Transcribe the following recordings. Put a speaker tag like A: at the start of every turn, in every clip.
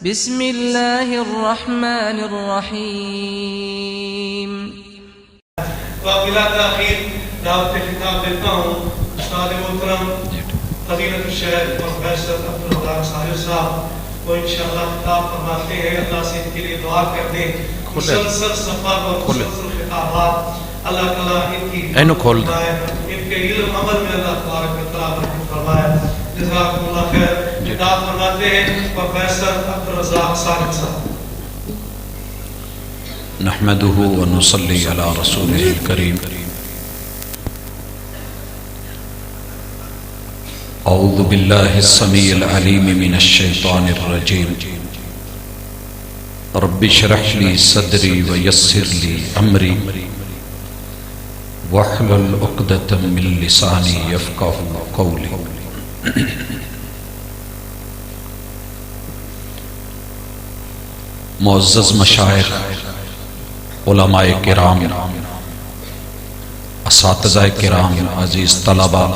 A: بسم اللہ الرحمن الرحیم۔
B: بلا تاخیر دعوت خطاب دیتا ہوں استاد محترم فضیلت الشیخ پروفیسر عبدالرزاق صالح صاحب، وہ انشاءاللہ خطاب فرماتے ہیں۔ اللہ سے ان کے لیے دعا کر دیں، مسلسل سفر اور مسلسل خطابات اللہ تعالیٰ ان کی ان کے علم عمل میں اللہ تبارک و تعالیٰ برکت فرمائے۔ جزاکم اللہ خیر۔ خطاب فرماتے ہیں پروفیسر عبدالرزاق صالح صاحب۔
C: نحمده ونصلي على رسوله الكريم۔ اعوذ بالله السميع العليم من الشيطان الرجيم۔ رب اشرح لي صدري ويسر لي امري واحلل عقدة من لساني يفقهوا قولي۔ معزز مشائخ، علماء کرام، اساتذہ کرام، عزیز طلباء،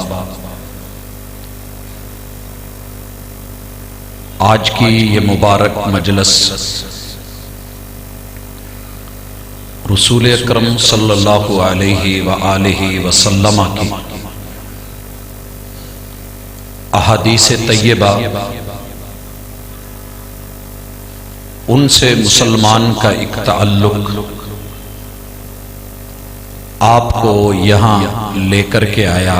C: آج کی یہ مبارک مجلس رسول اکرم صلی اللہ علیہ وآلہ وسلم کی احادیث طیبہ، ان سے مسلمان کا ایک تعلق آپ کو یہاں لے کر کے آیا۔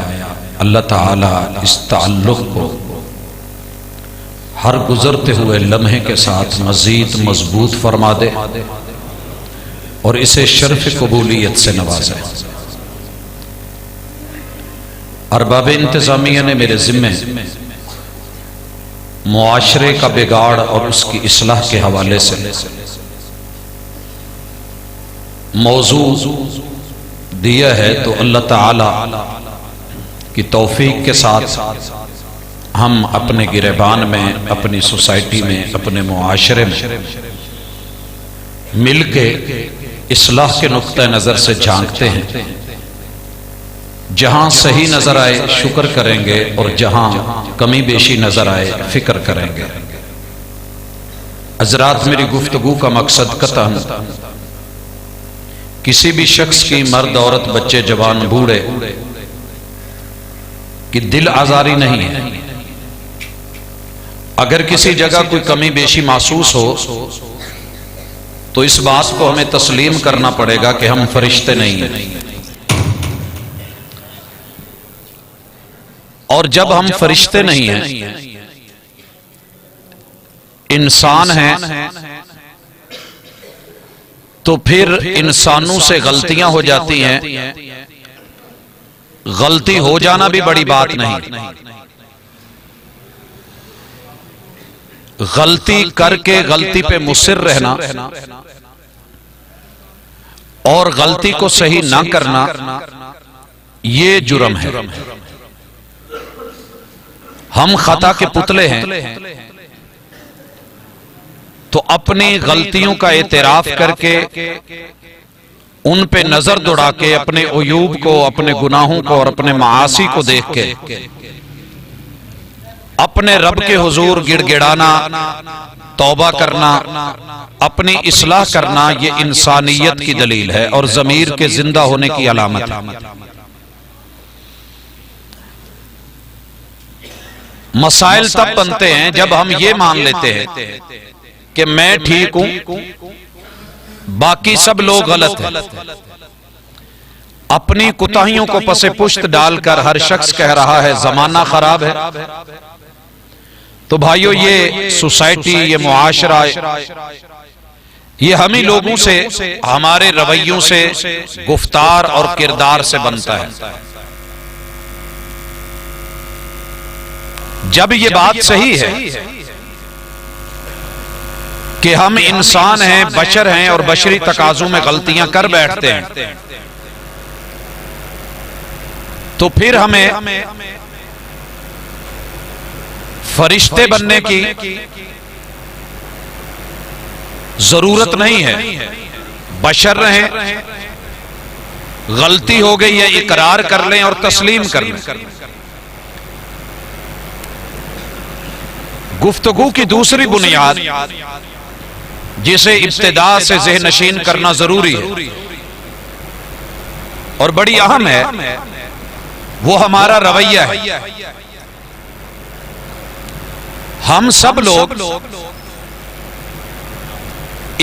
C: اللہ تعالی اس تعلق کو ہر گزرتے ہوئے لمحے کے ساتھ مزید مضبوط فرما دے اور اسے شرف قبولیت سے نوازے۔ ارباب انتظامیہ نے میرے ذمے معاشرے کا بگاڑ اور اس کی اصلاح کے حوالے سے موضوع دیا ہے، تو اللہ تعالی کی توفیق کے ساتھ ہم اپنے گریبان میں، اپنی سوسائٹی میں، اپنے معاشرے میں مل کے اصلاح کے نقطہ نظر سے جھانکتے ہیں۔ جہاں صحیح نظر آئے شکر کریں گے، اور جہاں کمی بیشی نظر آئے فکر کریں گے۔ حضرات، میری گفتگو کا مقصد قطعاً کسی بھی شخص کی، مرد، عورت، بچے، جوان، بوڑھے کی دل آزاری نہیں ہے۔ اگر کسی جگہ کوئی کمی بیشی محسوس ہو تو اس بات کو ہمیں تسلیم کرنا پڑے گا کہ ہم فرشتے نہیں ہیں، اور جب ہم فرشتے نہیں ہیں، انسان ہیں، تو پھر انسانوں سے غلطیاں ہو جاتی ہیں۔ غلطی ہو جانا بھی بڑی بات نہیں، غلطی کر کے غلطی پہ مصر رہنا اور غلطی کو صحیح نہ کرنا، یہ جرم ہے۔ ہم خطا کے پتلے ہیں، تو اپنی غلطیوں کا اعتراف کر کے ان پہ نظر دوڑا کے اپنے عیوب کو، اپنے گناہوں کو اور اپنے معاصی کو دیکھ کے اپنے رب کے حضور گڑ گڑانا، توبہ کرنا، اپنی اصلاح کرنا، یہ انسانیت کی دلیل ہے اور ضمیر کے زندہ ہونے کی علامت ہے۔ مسائل تب بنتے ہیں جب ہم یہ مان لیتے ہیں کہ میں ٹھیک ہوں، باقی سب لوگ غلط ہیں۔ اپنی کوتاہیوں کو پس پشت ڈال کر ہر شخص کہہ رہا ہے زمانہ خراب ہے۔ تو بھائیو، یہ سوسائٹی، یہ معاشرہ، یہ ہم ہی لوگوں سے، ہمارے رویوں سے، گفتار اور کردار سے بنتا ہے۔ جب یہ بات صحیح ہے کہ ہم انسان ہیں، بشر ہیں، اور بشری تقاضوں میں غلطیاں کر بیٹھتے ہیں، تو پھر ہمیں فرشتے بننے کی ضرورت نہیں ہے۔ بشر رہیں، غلطی ہو گئی ہے اقرار کر لیں اور تسلیم کر لیں۔ گفتگو کی دوسری بنیاد جسے ابتدا سے ذہن نشین کرنا ضروری ہے اور بڑی اہم ہے، وہ ہمارا رویہ ہے۔ ہم سب لوگ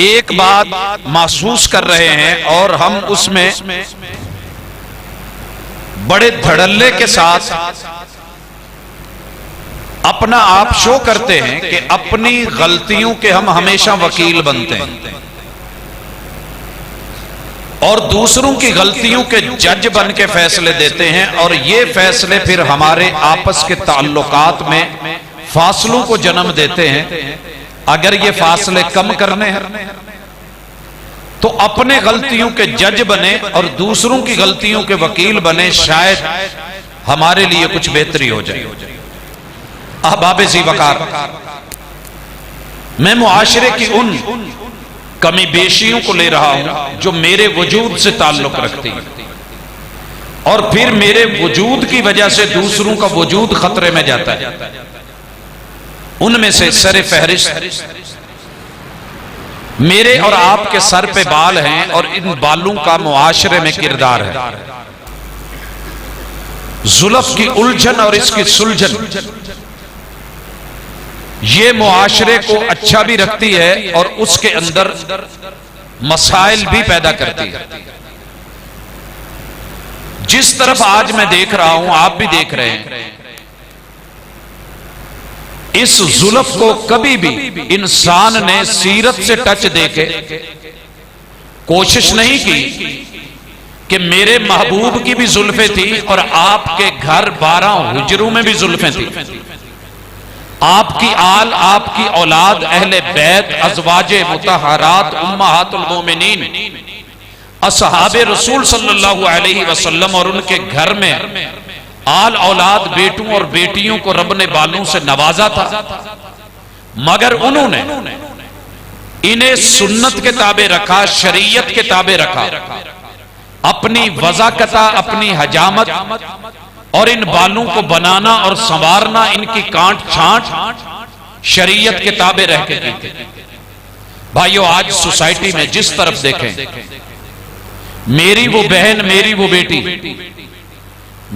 C: ایک بات محسوس کر رہے ہیں اور ہم اس میں بڑے دھڑلے کے ساتھ اپنا آپ شو کرتے ہیں کہ اپنی غلطیوں کے ہم ہمیشہ وکیل بنتے ہیں اور دوسروں کی غلطیوں کے جج بن کے فیصلے دیتے ہیں، اور یہ فیصلے پھر ہمارے آپس کے تعلقات میں فاصلوں کو جنم دیتے ہیں۔ اگر یہ فاصلے کم کرنے ہیں تو اپنے غلطیوں کے جج بنے اور دوسروں کی غلطیوں کے وکیل بنے، شاید ہمارے لیے کچھ بہتری ہو جائے۔ احباب ذی وقار، میں معاشرے کی ان کمی بیشیوں کو لے رہا ہوں جو میرے وجود سے تعلق رکھتی ہیں اور پھر میرے وجود کی وجہ سے دوسروں کا وجود خطرے میں جاتا ہے۔ ان میں سے سر فہرست میرے اور آپ کے سر پہ بال ہیں اور ان بالوں کا معاشرے میں کردار ہے۔ زلف کی الجھن اور اس کی سلجھن یہ معاشرے کو اچھا بھی رکھتی ہے اور اس کے اندر مسائل بھی پیدا کرتی ہے۔ جس طرف آج میں دیکھ رہا ہوں، آپ بھی دیکھ رہے ہیں، اس زلف کو کبھی بھی انسان نے سیرت سے ٹچ دے کے کوشش نہیں کی کہ میرے محبوب کی بھی زلفیں تھی اور آپ کے گھر 12 حجروں میں بھی زلفیں تھی، آپ کی آل، آپ کی اولاد، اہل بیت، ازواج مطہرات، امہات المومنین، اصحاب رسول صلی اللہ علیہ وسلم اور ان کے گھر میں آل اولاد، بیٹوں اور بیٹیوں کو رب نے بالوں سے نوازا تھا، مگر انہوں نے انہیں سنت کے تابع رکھا، شریعت کے تابع رکھا، اپنی وضاقت، اپنی حجامت اور ان بالوں کو بنانا اور سنوارنا، ان کی کانٹ چھانٹ شریعت کے تابع رہ کے کی۔ بھائیو، آج سوسائٹی میں جس طرف دیکھیں، میری وہ بہن، میری وہ بیٹی،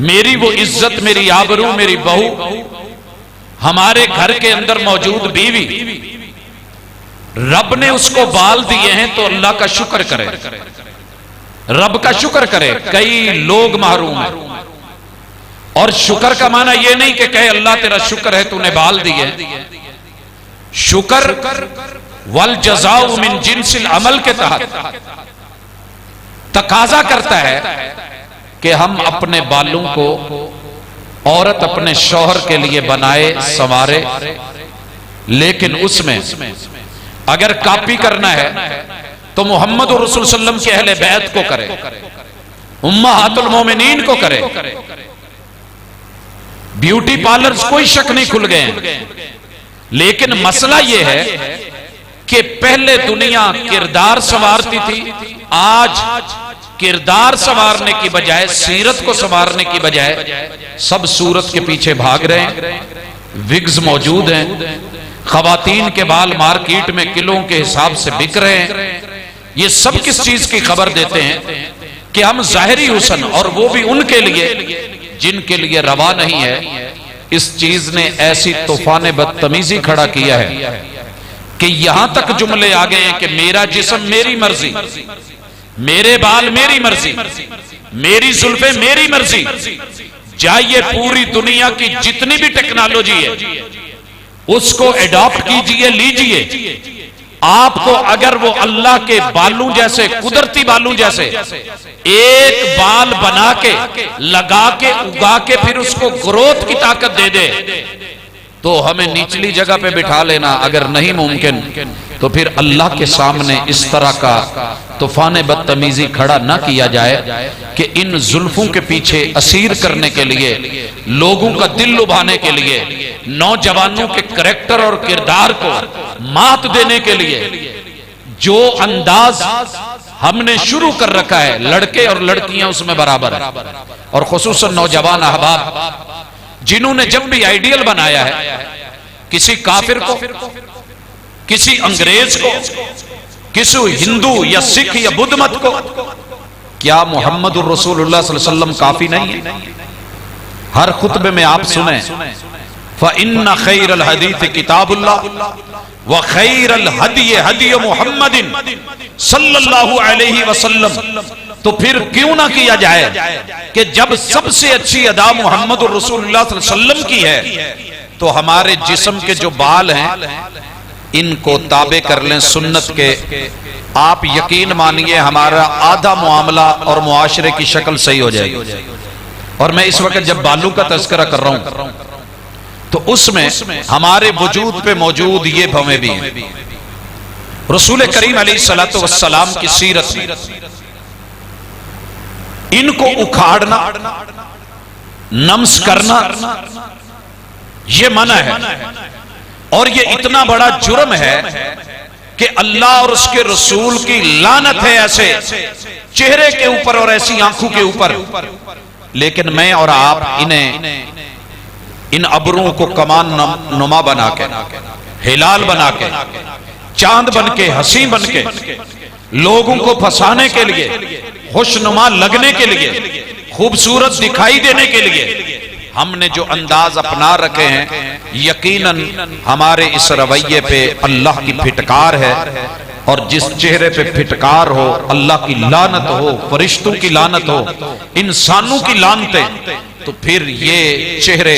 C: میری وہ عزت، میری آبرو، میری بہو، ہمارے گھر کے اندر موجود بیوی، رب نے اس کو بال دیے ہیں تو اللہ کا شکر کرے، رب کا شکر کرے۔ کئی لوگ محروم ہیں، اور شکر کا معنی یہ نہیں کہ کہے اللہ تیرا شکر ہے تو نے بال دیے۔ شکر والجزاء من جنس العمل کے تحت تقاضا کرتا ہے کہ ہم اپنے بالوں کو عورت اپنے شوہر کے لیے بنائے، سنوارے، لیکن اس میں اگر کاپی کرنا ہے تو محمد رسول صلی اللہ علیہ وسلم کے اہل بیت کو کرے، امہات المومنین کو کرے۔ بیوٹی پارلرز کوئی شک نہیں کھل گئے ہیں، لیکن مسئلہ یہ ہے کہ پہلے دنیا کردار سنوارتی تھی، آج کردار سنوارنے کی بجائے، سیرت کو سنوارنے کی بجائے سب صورت کے پیچھے بھاگ رہے ہیں۔ وگز موجود ہیں، خواتین کے بال مارکیٹ میں کلوں کے حساب سے بک رہے ہیں۔ یہ سب کس چیز کی خبر دیتے ہیں کہ ہم ظاہری حسن، اور وہ بھی ان کے لیے جن کے لیے روا نہیں ہے۔ اس چیز نے ایسی طوفان بدتمیزی کھڑا کیا ہے کہ یہاں تک جملے آ گئے ہیں کہ میرا جسم میری مرضی، میرے بال میری مرضی، میری زلفیں میری مرضی۔ جائیے پوری دنیا کی جتنی بھی ٹیکنالوجی ہے اس کو ایڈاپٹ کیجئے، لیجئے۔ آپ کو اگر وہ اللہ کے بالوں جیسے، قدرتی بالوں جیسے ایک بال بنا کے، لگا کے، اگا کے پھر اس کو گروتھ کی طاقت دے دے تو ہمیں نچلی جگہ پہ بٹھا لینا اگر نہیں ممکن، تو پھر اللہ کے سامنے اس طرح کا طوفان بدتمیزی کھڑا نہ کیا جائے کہ ان زلفوں کے پیچھے اسیر کرنے کے لیے، لوگوں کا دل لبھانے کے لیے، نوجوانوں کے کریکٹر اور کردار کو مات دینے کے لیے جو انداز ہم نے شروع کر رکھا ہے، لڑکے اور لڑکیاں اس میں برابر ہیں، اور خصوصاً نوجوان احباب جنہوں نے جب بھی آئیڈیل بنایا ہے کسی کافر کو، کسی انگریز کو، کسی ہندو یا سکھ یا بدھ مت کو، کیا محمد الرسول اللہ صلی اللہ علیہ وسلم کافی نہیں ہے؟ ہر خطبے میں آپ سنیں فَإِنَّ خَيْرَ الْحَدِيثِ كِتَابُ اللَّهِ وَخَيْرَ الْهَدِيِ هَدِيُ مُحَمَّدٍ صلی اللہ علیہ وسلم۔ تو پھر کیوں نہ کیا جائے کہ جب سب سے اچھی ادا محمد الرسول اللہ صلی اللہ علیہ وسلم کی ہے تو ہمارے جسم کے جو بال ہیں ان کو تابع کر لیں سنت کے، آپ یقین مانیے ہمارا آدھا معاملہ اور معاشرے کی شکل صحیح ہو جائے گی۔ اور میں اس وقت جب بالوں کا تذکرہ کر رہا ہوں تو اس میں ہمارے وجود پہ موجود یہ بھویں بھی ہیں۔ رسول کریم علیہ الصلوۃ والسلام کی سیرت میں ان کو اکھاڑنا، نمس کرنا یہ منع ہے، اور یہ اتنا بڑا جرم ہے کہ اللہ اور اس کے رسول کی لعنت ہے ایسے چہرے کے اوپر اور ایسی آنکھوں کے اوپر۔ لیکن میں اور آپ انہیں ان ابروں کو کمان نما بنا کے، ہلال بنا کے، چاند بن کے، حسین بن کے، لوگوں کو پھنسانے کے لیے، خوشنما لگنے کے لیے، خوبصورت دکھائی دینے کے لیے ہم نے جو انداز اپنا رکھے ہیں، یقیناً ہمارے اس رویے پہ اللہ کی پھٹکار ہے، اور جس چہرے پہ پھٹکار ہو اللہ کی لعنت ہو، فرشتوں کی لعنت ہو، انسانوں کی لعنتیں، تو پھر یہ چہرے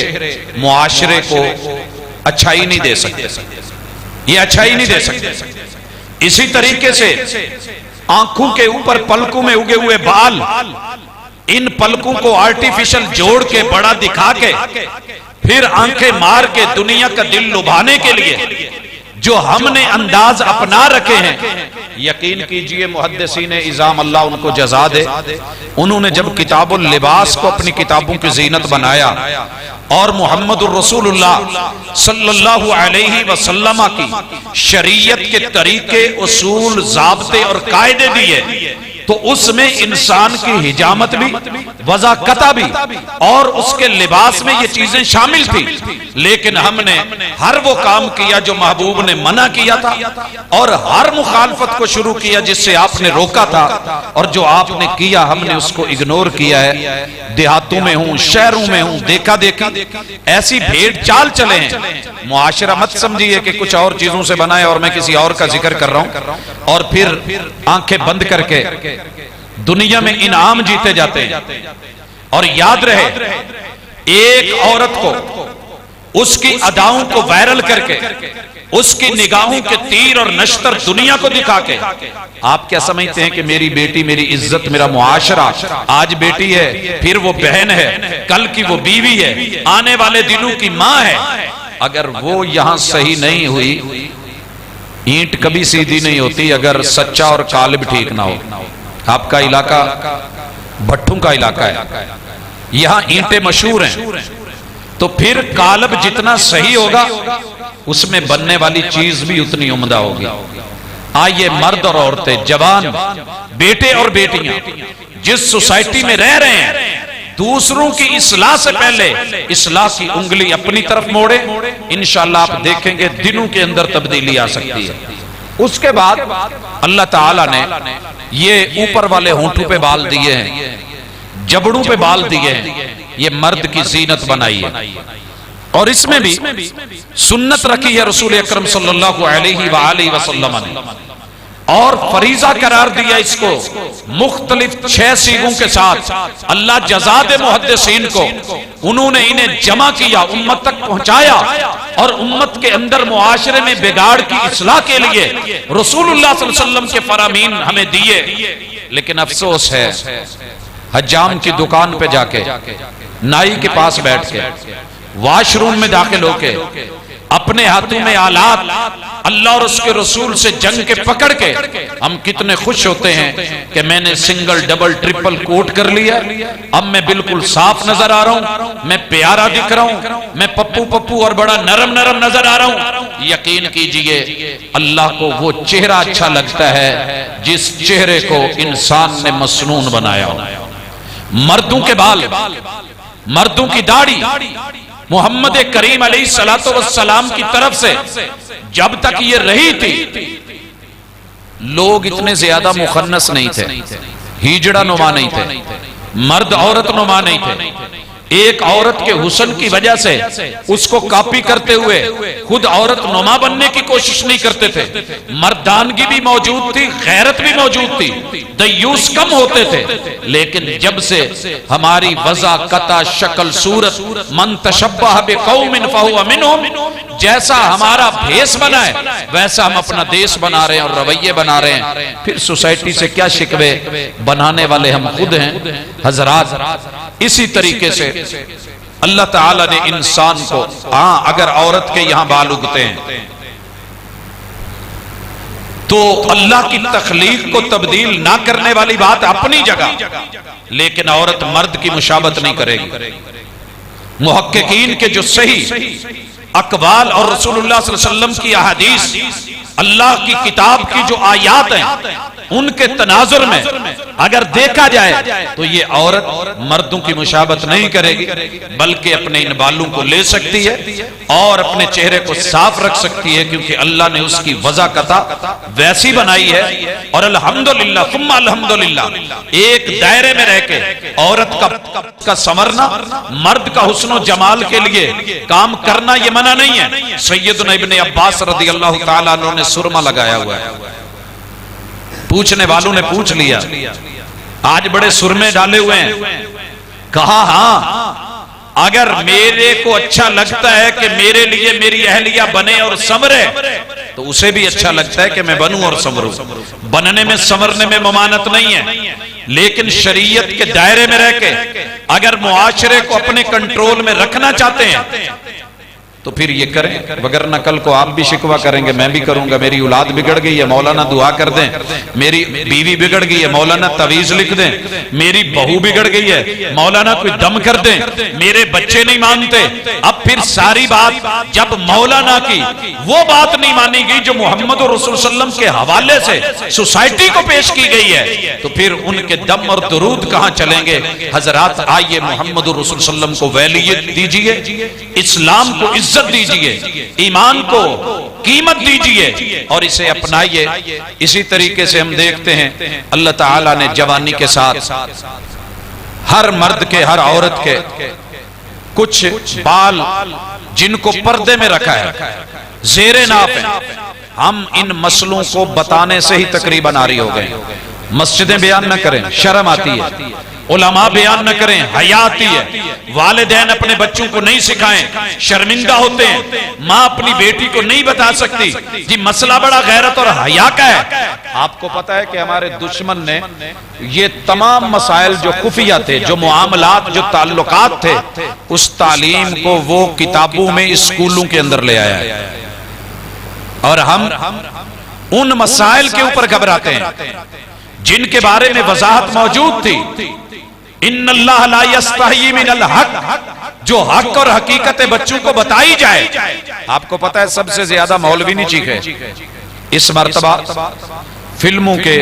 C: معاشرے کو اچھائی نہیں دے سکتے، یہ اچھائی نہیں دے سکتے۔ اسی طریقے سے آنکھوں کے اوپر پلکوں میں اگے ہوئے بال، ان پلکوں کو آرٹیفیشل جوڑ کے بڑا دکھا کے پھر آنکھیں مار کے دنیا کا دل لبھانے کے لیے جو ہم نے انداز اپنا رکھے ہیں، یقین کیجئے محدثین اعظام اللہ ان کو جزا دے، انہوں نے جب کتاب اللباس کو اپنی کتابوں کی زینت بنایا اور محمد الرسول اللہ صلی اللہ علیہ وسلم کی شریعت کے طریقے، اصول، ضابطے اور قاعدے دیے، تو اس میں انسان کی حجامت بھی، وضاقتہ بھی، اور اس کے لباس میں یہ چیزیں شامل تھی، لیکن ہم نے ہر وہ کام کیا جو محبوب نے منع کیا تھا، اور ہر مخالفت کو شروع کیا جس سے آپ نے روکا تھا، اور جو آپ نے کیا ہم نے اس کو اگنور کیا ہے۔ دیہاتوں میں ہوں، شہروں میں ہوں، دیکھا دیکھی ایسی بھیڑ چال چلے ہیں۔ معاشرہ مت سمجھیے کہ کچھ اور چیزوں سے بنا ہے اور میں کسی اور کا ذکر کر رہا ہوں، اور پھر آنکھیں بند کر کے دنیا میں انعام جیتے جاتے ہیں۔ اور یاد رہے، ایک عورت کو اس کی اداؤں کو وائرل کر کے، اس کی نگاہوں کے تیر اور نشتر دنیا کو دکھا کے آپ کیا سمجھتے ہیں کہ میری بیٹی، میری عزت، میرا معاشرہ، آج بیٹی ہے، پھر وہ بہن ہے، کل کی وہ بیوی ہے، آنے والے دنوں کی ماں ہے، اگر وہ یہاں صحیح نہیں ہوئی، اینٹ کبھی سیدھی نہیں ہوتی اگر سچا اور قالب ٹھیک نہ ہو۔ آپ کا علاقہ بھٹوں کا علاقہ ہے، یہاں اینٹیں مشہور ہیں، تو پھر قالب جتنا صحیح ہوگا اس میں بننے والی چیز بھی اتنی عمدہ ہوگی۔ آئیے مرد اور عورتیں، جوان، بیٹے اور بیٹیاں جس سوسائٹی میں رہ رہے ہیں، دوسروں کی اصلاح سے پہلے اصلاح کی انگلی اپنی طرف موڑے، انشاءاللہ آپ دیکھیں گے دنوں کے اندر تبدیلی آ سکتی ہے۔ اس کے بعد اللہ تعالیٰ نے یہ اوپر والے ہونٹوں پہ بال دیے ہیں، جبڑوں پہ بال دیے ہیں، یہ مرد کی زینت بنائی ہے، اور اس میں بھی سنت رکھی ہے رسول اکرم صلی اللہ علیہ وآلہ وسلم نے، اور فریضہ قرار دیا اس کو مختلف 6 سیغوں کے ساتھ۔ اللہ جزا دے محدثین کو، انہوں نے انہیں جمع کیا، امت تک پہنچایا، اور امت کے اندر معاشرے میں بگاڑ کی اصلاح کے لیے رسول اللہ صلی اللہ علیہ وسلم کے فرامین ہمیں دیے۔ لیکن افسوس ہے، حجام کی دکان پہ جا کے، نائی کے پاس بیٹھ کے، واش روم میں داخل ہو کے، اپنے ہاتھوں میں آلات اللہ اور اس کے رسول سے جنگ کے پکڑ کے ہم کتنے خوش ہوتے ہیں کہ میں نے سنگل ڈبل ٹرپل کوٹ کر لیا، اب میں بالکل صاف نظر آ رہا ہوں، میں پیارا دکھ رہا ہوں، میں پپو پپو اور بڑا نرم نرم نظر آ رہا ہوں۔ یقین کیجئے اللہ کو وہ چہرہ اچھا لگتا ہے جس چہرے کو انسان نے مسنون بنایا ہو۔ مردوں کے بال، مردوں کی داڑھی، محمد کریم علیہ الصلوۃ والسلام کی طرف سے جب تک یہ رہی تھی، لوگ اتنے زیادہ مخنث نہیں تھے، ہیجڑا نما نہیں تھے، مرد عورت نما نہیں تھے۔ ایک عورت کے حسن کی وجہ سے اس کو کاپی کرتے ہوئے خود عورت نما بننے کی کوشش نہیں کرتے تھے۔ مردانگی بھی موجود تھی، غیرت بھی موجود تھی، دیوس کم ہوتے تھے۔ لیکن جب سے ہماری وضع قطع شکل صورت من تشبہ بقوم فہو منہم، جیسا ہمارا بھیس بنا ہے ویسا ہم اپنا دیس بنا رہے ہیں اور رویے بنا رہے ہیں، پھر سوسائٹی سے کیا شکوے؟ بنانے والے ہم خود ہیں حضرات۔ اسی طریقے سے اللہ تعالیٰ نے انسان کو، اگر عورت کے یہاں بال اگتے ہیں تو اللہ کی تخلیق کو تبدیل نہ کرنے والی بات اپنی جگہ، لیکن عورت مرد کی مشابہت نہیں کرے گی۔ محققین کے جو صحیح اقوال اور رسول اللہ صلی اللہ علیہ وسلم کی احادیث، اللہ کی کتاب کی جو آیات ہیں، ان کے تناظر میں اگر دیکھا جائے تو یہ عورت مردوں کی مشابہت نہیں کرے گی، بلکہ اپنے ان بالوں کو لے سکتی ہے اور اپنے چہرے کو صاف رکھ سکتی ہے، کیونکہ اللہ نے اس کی وضع قطع ویسی بنائی ہے۔ اور الحمدللہ ثم الحمدللہ، ایک دائرے میں رہ کے عورت کا سنورنا، مرد کا حسن و جمال کے لیے کام کرنا یہ منع نہیں ہے۔ سیدنا ابن عباس رضی اللہ تعالیٰ عنہ نے سرما لگایا ہوا ہے۔ پوچھنے والوں نے پوچھ لیا، آج بڑے سرمے ڈالے ہوئے ہیں؟ کہا ہاں، اگر میرے کو اچھا لگتا ہے کہ میرے لیے میری اہلیہ بنے اور سنورے تو اسے بھی اچھا لگتا ہے کہ میں بنوں اور سنوروں۔ بننے میں سنورنے میں ممانعت نہیں ہے، لیکن شریعت کے دائرے میں رہ کے اگر معاشرے کو اپنے کنٹرول میں رکھنا چاہتے ہیں تو پھر یہ کریں، وگرنہ کل کو آپ بھی شکوہ کریں گے، میں بھی کروں گا، میری اولاد بگڑ گئی ہے مولانا دعا کر دیں، میری بیوی بگڑ گئی ہے مولانا تعویذ لکھ دیں، میری بہو بگڑ گئی ہے مولانا کوئی دم کر دیں، میرے بچے نہیں مانتے۔ اب پھر ساری بات جب مولانا کی وہ بات نہیں مانی گئی جو محمد رسول صلی اللہ علیہ وسلم کے حوالے سے سوسائٹی کو پیش کی گئی ہے، تو پھر ان کے دم اور درود کہاں چلیں گے؟ حضرات آئیے محمد رسول صلی اللہ علیہ وسلم کو ویلیت دیجئے، اسلام کو عزت دیجئے، ایمان کو قیمت دیجئے اور اسے اپنائیے۔ اسی طریقے سے ہم دیکھتے ہیں اللہ تعالیٰ نے جوانی کے ساتھ ہر مرد کے، ہر عورت کے کچھ بال جن کو پردے میں رکھا ہے، زیر ناف ہیں۔ ہم ان مسئلوں کو بتانے سے ہی تقریباً آری ہو گئے۔ مسجدیں بیان نہ کریں، شرم آتی ہے، علماء بیان نہ کریں، حیا آتی ہے، والدین اپنے بچوں کو نہیں سکھائیں، شرمندہ ہوتے ہیں، ماں اپنی بیٹی کو نہیں بتا سکتی جی مسئلہ بڑا غیرت اور حیا کا ہے۔ آپ کو پتا ہے کہ ہمارے دشمن نے یہ تمام مسائل جو خفیہ تھے، جو معاملات، جو تعلقات تھے، اس تعلیم کو وہ کتابوں میں اسکولوں کے اندر لے آیا ہے، اور ہم ان مسائل کے اوپر گھبراتے ہیں جن کے بارے میں وضاحت موجود تھی۔ ان اللہ لا یستحیی من الحق، جو حق اور حقیقت بچوں کو بتائی جائے۔ آپ کو پتا ہے سب سے زیادہ مولوی نہیں چیخے اس مرتبہ، فلموں کے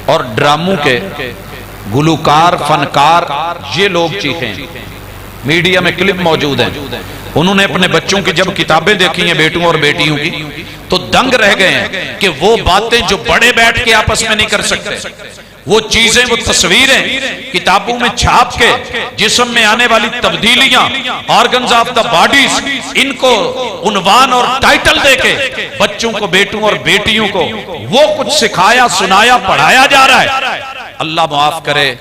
C: اور ڈراموں کے گلوکار، فنکار، یہ لوگ چیخیں۔ میڈیا میں کلپ موجود ہیں، انہوں نے اپنے بچوں کی جب کتابیں دیکھی ہیں بیٹوں اور بیٹیوں کی تو دنگ رہ گئے ہیں کہ وہ باتیں جو بڑے بیٹھ کے آپس میں نہیں کر سکتے، وہ چیزیں، وہ تصویریں کتابوں میں چھاپ کے جسم میں آنے والی تبدیلیاں، آرگنز آف دا باڈیز، ان کو عنوان اور ٹائٹل دے کے بچوں کو، بیٹوں اور بیٹیوں کو وہ کچھ سکھایا، سنایا، پڑھایا جا رہا ہے۔ اللہ معاف کرے،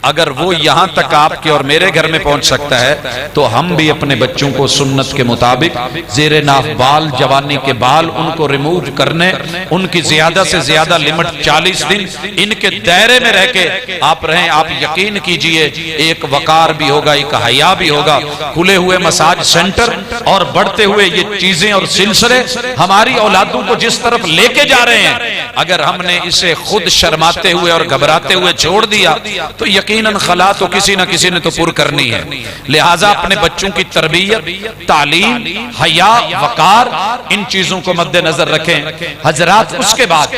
C: اگر وہ یہاں تک آپ کے اور میرے گھر میں پہنچ سکتا ہے تو ہم بھی اپنے بچوں کو سنت کے مطابق زیر ناف بال، جوانی کے بال، ان کو ریموو کرنے، ان کی زیادہ سے زیادہ لمٹ 40 دن ان کے دائرے میں رہ کے آپ رہیں۔ آپ یقین کیجئے ایک وقار بھی ہوگا، ایک حیا بھی ہوگا۔ کھلے ہوئے مساج سینٹر اور بڑھتے ہوئے یہ چیزیں اور سلسلے ہماری اولادوں کو جس طرف لے کے جا رہے ہیں، اگر ہم نے اسے خود شرماتے ہوئے اور گھبراتے ہوئے چھوڑ دیا تو یقیناً خلا تو کسی نہ کسی نے تو پر کرنی ہے۔ لہٰذا اپنے بچوں کی تربیت، تعلیم، حیا، وقار، ان چیزوں کو مد نظر رکھیں۔ حضرات اس کے بعد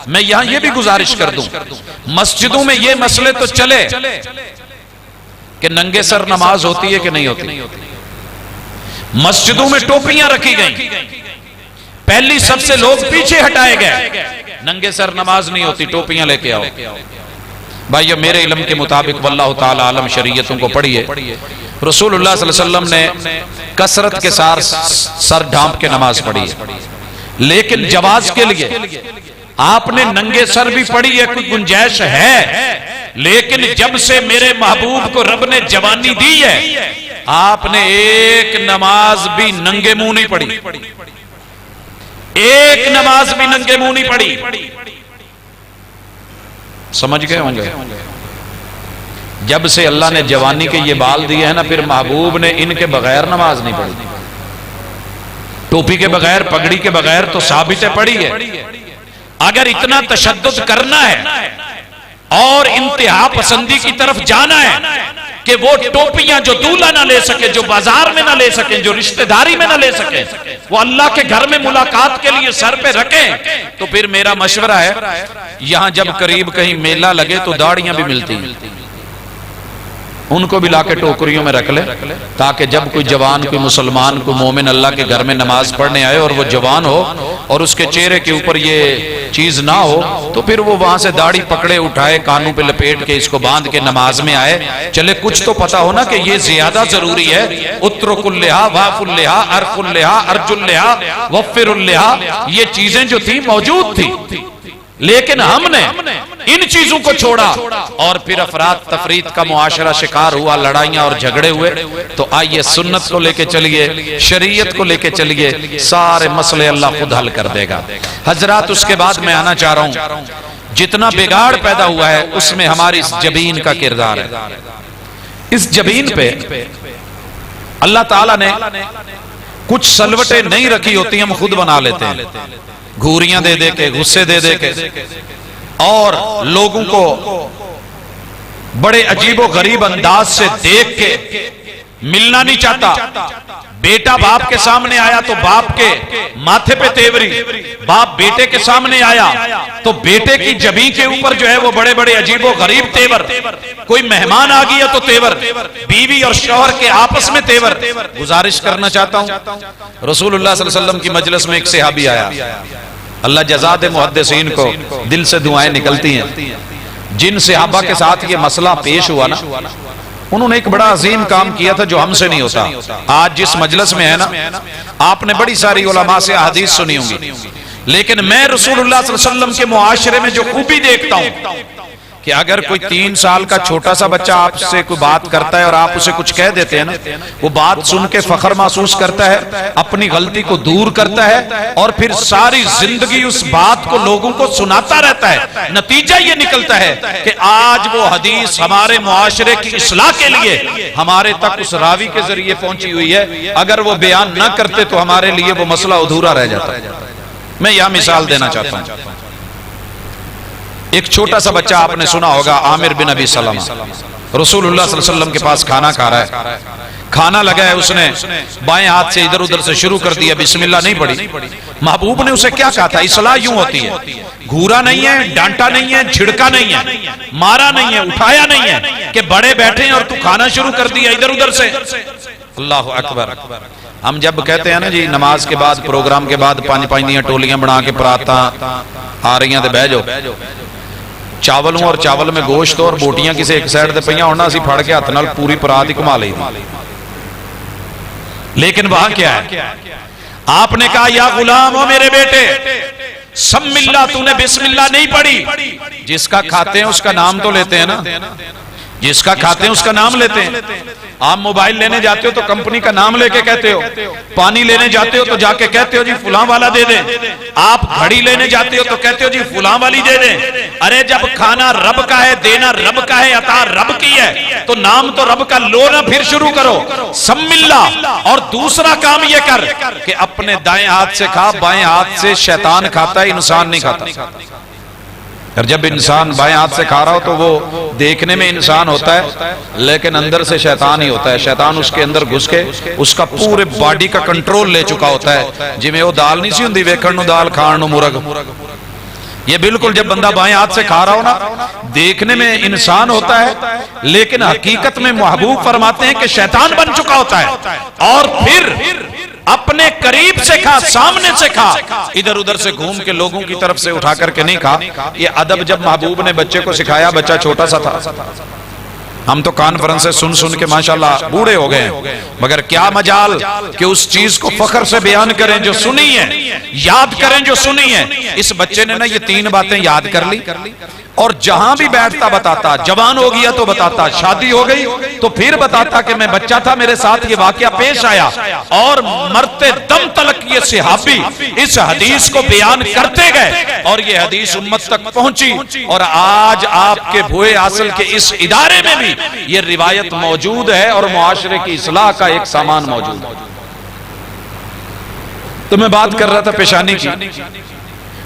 C: میں یہاں یہ بھی گزارش کر دوں، مسجدوں میں یہ مسئلے تو چلے کہ ننگے سر نماز ہوتی ہے کہ نہیں ہوتی، مسجدوں میں ٹوپیاں رکھی گئیں، پہلی سب سے لوگ پیچھے ہٹائے گئے، ننگے سر نماز نہیں ہوتی، ٹوپیاں لے کے آؤ۔ بھائیو میرے علم کے مطابق واللہ تعالی عالم شریعتوں کو پڑھیے، رسول اللہ صلی اللہ علیہ وسلم نے کثرت کے ساتھ سر ڈھانپ کے نماز پڑھی ہے، لیکن جواز کے لیے آپ نے ننگے سر بھی پڑھی ہے، کوئی گنجائش ہے، لیکن جب سے میرے محبوب کو رب نے جوانی دی ہے آپ نے ایک نماز بھی ننگے منہ نہیں پڑھی، ایک نماز بھی ننگے منہ نہیں پڑھی۔ سمجھ گئے ہوں گے؟ جب سے اللہ نے جوانی کے یہ بال دیے ہیں نا، پھر محبوب نے ان کے بغیر نماز نہیں پڑھی، ٹوپی کے بغیر، پگڑی کے بغیر تو ثابت ہے پڑھی ہے۔ اگر اتنا تشدد کرنا ہے اور انتہا پسندی کی طرف جانا ہے کہ وہ ٹوپیاں جو دولہا نہ لے سکے، جو بازار میں نہ لے سکیں، جو رشتہ داری میں نہ لے سکیں، وہ اللہ کے گھر میں ملاقات کے لیے سر پہ رکھیں، تو پھر میرا مشورہ ہے یہاں جب قریب کہیں میلہ لگے تو داڑیاں بھی ملتی ہیں، ان کو بھی لا کے ٹوکریوں میں رکھ لے، تاکہ جب کوئی جوان، کوئی مسلمان، کوئی مومن اللہ کے گھر میں نماز پڑھنے آئے اور وہ جوان ہو اور اس کے چہرے کے اوپر یہ چیز نہ ہو، تو پھر وہ وہاں سے داڑھی پکڑے اٹھائے، کانوں پہ لپیٹ کے اس کو باندھ کے نماز میں آئے، چلے کچھ تو پتا ہونا کہ یہ زیادہ ضروری ہے۔ اترک اللحا، واف اللحا، ارق اللحا، ارج اللحا، وفر اللحا، یہ چیزیں جو تھی موجود تھی، لیکن ہم نے ان چیزوں کو چھوڑا اور پھر افراد تفرید کا معاشرہ شکار ہوا، لڑائیاں اور جھگڑے ہوئے۔ تو آئیے سنت کو لے کے چلیے، شریعت کو لے کے چلیے، سارے مسئلے اللہ خود حل کر دے گا۔ حضرات اس کے بعد میں آنا چاہ رہا ہوں، جتنا بگاڑ پیدا ہوا ہے اس میں ہماری اس جبین کا کردار ہے۔ اس جبین پہ اللہ تعالیٰ نے کچھ سلوٹیں نہیں رکھی ہوتی، ہم خود بنا لیتے ہیں، گھوریاں دے دے کے، غصے دے دے کے، اور لوگوں کو بڑے عجیب و غریب انداز سے دیکھ کے ملنا نہیں چاہتا۔ بیٹا باپ کے سامنے آیا تو باپ کے ماتھے پہ تیوری، باپ بیٹے کے سامنے آیا تو بیٹے کی جبیں کے اوپر جو ہے وہ بڑے بڑے عجیب و غریب تیور، کوئی مہمان آ گیا تو تیور، بیوی اور شوہر کے آپس میں تیور۔ گزارش کرنا چاہتا ہوں، رسول اللہ صلی اللہ علیہ وسلم کی مجلس میں ایک صحابی آیا، اللہ جزا دے محدثین کو، دل سے دعائیں نکلتی ہیں۔ جن صحابہ کے ساتھ یہ مسئلہ پیش ہوا نا، انہوں نے ایک بڑا عظیم کام کیا تھا جو ہم سے نہیں ہوتا۔ آج جس مجلس میں ہے نا، آپ نے بڑی ساری علماء سے احادیث سنی ہوں گی، لیکن میں رسول اللہ صلی اللہ علیہ وسلم کے معاشرے میں جو خوبی دیکھتا ہوں کہ اگر کوئی 3 سال کا چھوٹا سا بچہ آپ سے کوئی بات کرتا ہے اور آپ اسے کچھ کہہ دیتے ہیں نا، وہ بات سن کے فخر محسوس کرتا ہے، اپنی غلطی کو دور کرتا ہے اور پھر ساری زندگی اس بات کو لوگوں کو سناتا رہتا ہے۔ نتیجہ یہ نکلتا ہے کہ آج وہ حدیث ہمارے معاشرے کی اصلاح کے لیے ہمارے تک اس راوی کے ذریعے پہنچی ہوئی ہے، اگر وہ بیان نہ کرتے تو ہمارے لیے وہ مسئلہ ادھورا رہ جاتا ہے۔ میں یہاں مثال دینا چاہتا ہوں، ایک چھوٹا سا بچہ آپ نے سنا ہوگا، عامر بن ابی سلمہ، رسول اللہ صلی اللہ علیہ وسلم کے پاس کھانا کھا رہا ہے، کھانا لگا ہے، اس نے بائیں ہاتھ سے ادھر ادھر سے شروع کر دیا، بسم اللہ نہیں پڑھی۔ محبوب نے اسے کیا کہا تھا؟ اصلاح یوں ہوتی ہے، گھورا نہیں ہے، ڈانٹا نہیں ہے، جھڑکا نہیں ہے، مارا نہیں ہے، اٹھایا نہیں ہے کہ بڑے بیٹھے ہیں اور تو کھانا شروع کر دیا ادھر ادھر سے۔ اللہ اکبر۔ ہم جب کہتے ہیں نا جی نماز کے بعد، پروگرام کے بعد 5 دیاں ٹولیاں بنا کے پراتا آ رہی ہیں تے بہ جاؤ، چاولوں اور چاول میں گوشت اور بوٹیاں کسی ایک سائڈ تے پئیاں ہونا، اسی پھڑ کے ہاتھ نال پوری پرات ہی گھما لئی، لیکن وہاں کیا ہے؟ آپ نے کہا یا غلام، ہو میرے بیٹے، سم اللہ، تو نے بسم اللہ نہیں پڑھی۔ جس کا کھاتے ہیں اس کا نام تو لیتے ہیں نا، جس کا کھاتے ہیں اس کا نام لیتے ہیں۔ آپ موبائل لینے جاتے ہو تو کمپنی کا نام لے کے کہتے ہو، پانی لینے جاتے ہو تو جا کے کہتے ہو جی فلاں والا دے دیں، آپ گھڑی لینے جاتے ہو تو کہتے ہو جی فلاں والی دے دیں۔ ارے جب کھانا رب کا ہے، دینا رب کا ہے، عطا رب کی ہے، تو نام تو رب کا لو نا، پھر شروع کرو سم اللہ۔ اور دوسرا کام یہ کر کہ اپنے دائیں ہاتھ سے کھا، بائیں ہاتھ سے شیطان کھاتا ہے، انسان نہیں کھاتا۔ اور جب انسان بائیں ہاتھ سے کھا رہا ہو تو وہ دیکھنے میں انسان ہوتا ہے لیکن اندر سے شیطان ہی ہوتا ہے۔ شیطان اس کے اندر گھس کے اس کا پورے باڈی کا کنٹرول لے چکا ہوتا ہے، جی میں وہ دال نہیں سی ہوندی ویکھن نو دال کھان نو مرغ، یہ بالکل جب بندہ بائیں ہاتھ سے کھا رہا ہو نا، دیکھنے میں انسان ہوتا ہے لیکن حقیقت میں محبوب فرماتے ہیں کہ شیطان بن چکا ہوتا ہے۔ اور پھر اپنے قریب سے کھا، سامنے سے کھا، ادھر ادھر سے گھوم کے لوگوں کی طرف سے اٹھا کر کے نہیں کھا۔ یہ ادب جب محبوب نے بچے کو سکھایا، بچہ چھوٹا سا تھا، ہم تو کانفرنس سے سن کے ماشاءاللہ بوڑھے ہو گئے ہیں، مگر کیا مجال کہ اس چیز کو فخر سے بیان کریں جو سنی ہے، یاد کریں جو سنی ہے۔ اس بچے نے نا یہ 3 باتیں یاد کر لی، اور جہاں بھی بیٹھتا بتاتا، جوان ہو گیا تو بتاتا، شادی ہو گئی تو پھر بتاتا کہ میں بچہ تھا، میرے ساتھ یہ واقعہ پیش آیا، اور مرتے دم تلک یہ صحابی اس حدیث کو بیان کرتے گئے، اور یہ حدیث امت تک پہنچی، اور آج آپ کے بھوئے اصل کے اس ادارے میں بھی یہ روایت موجود ہے، اور معاشرے کی اصلاح کا ایک سامان موجود ہے۔ تو میں بات کر رہا تھا پیشانی کی،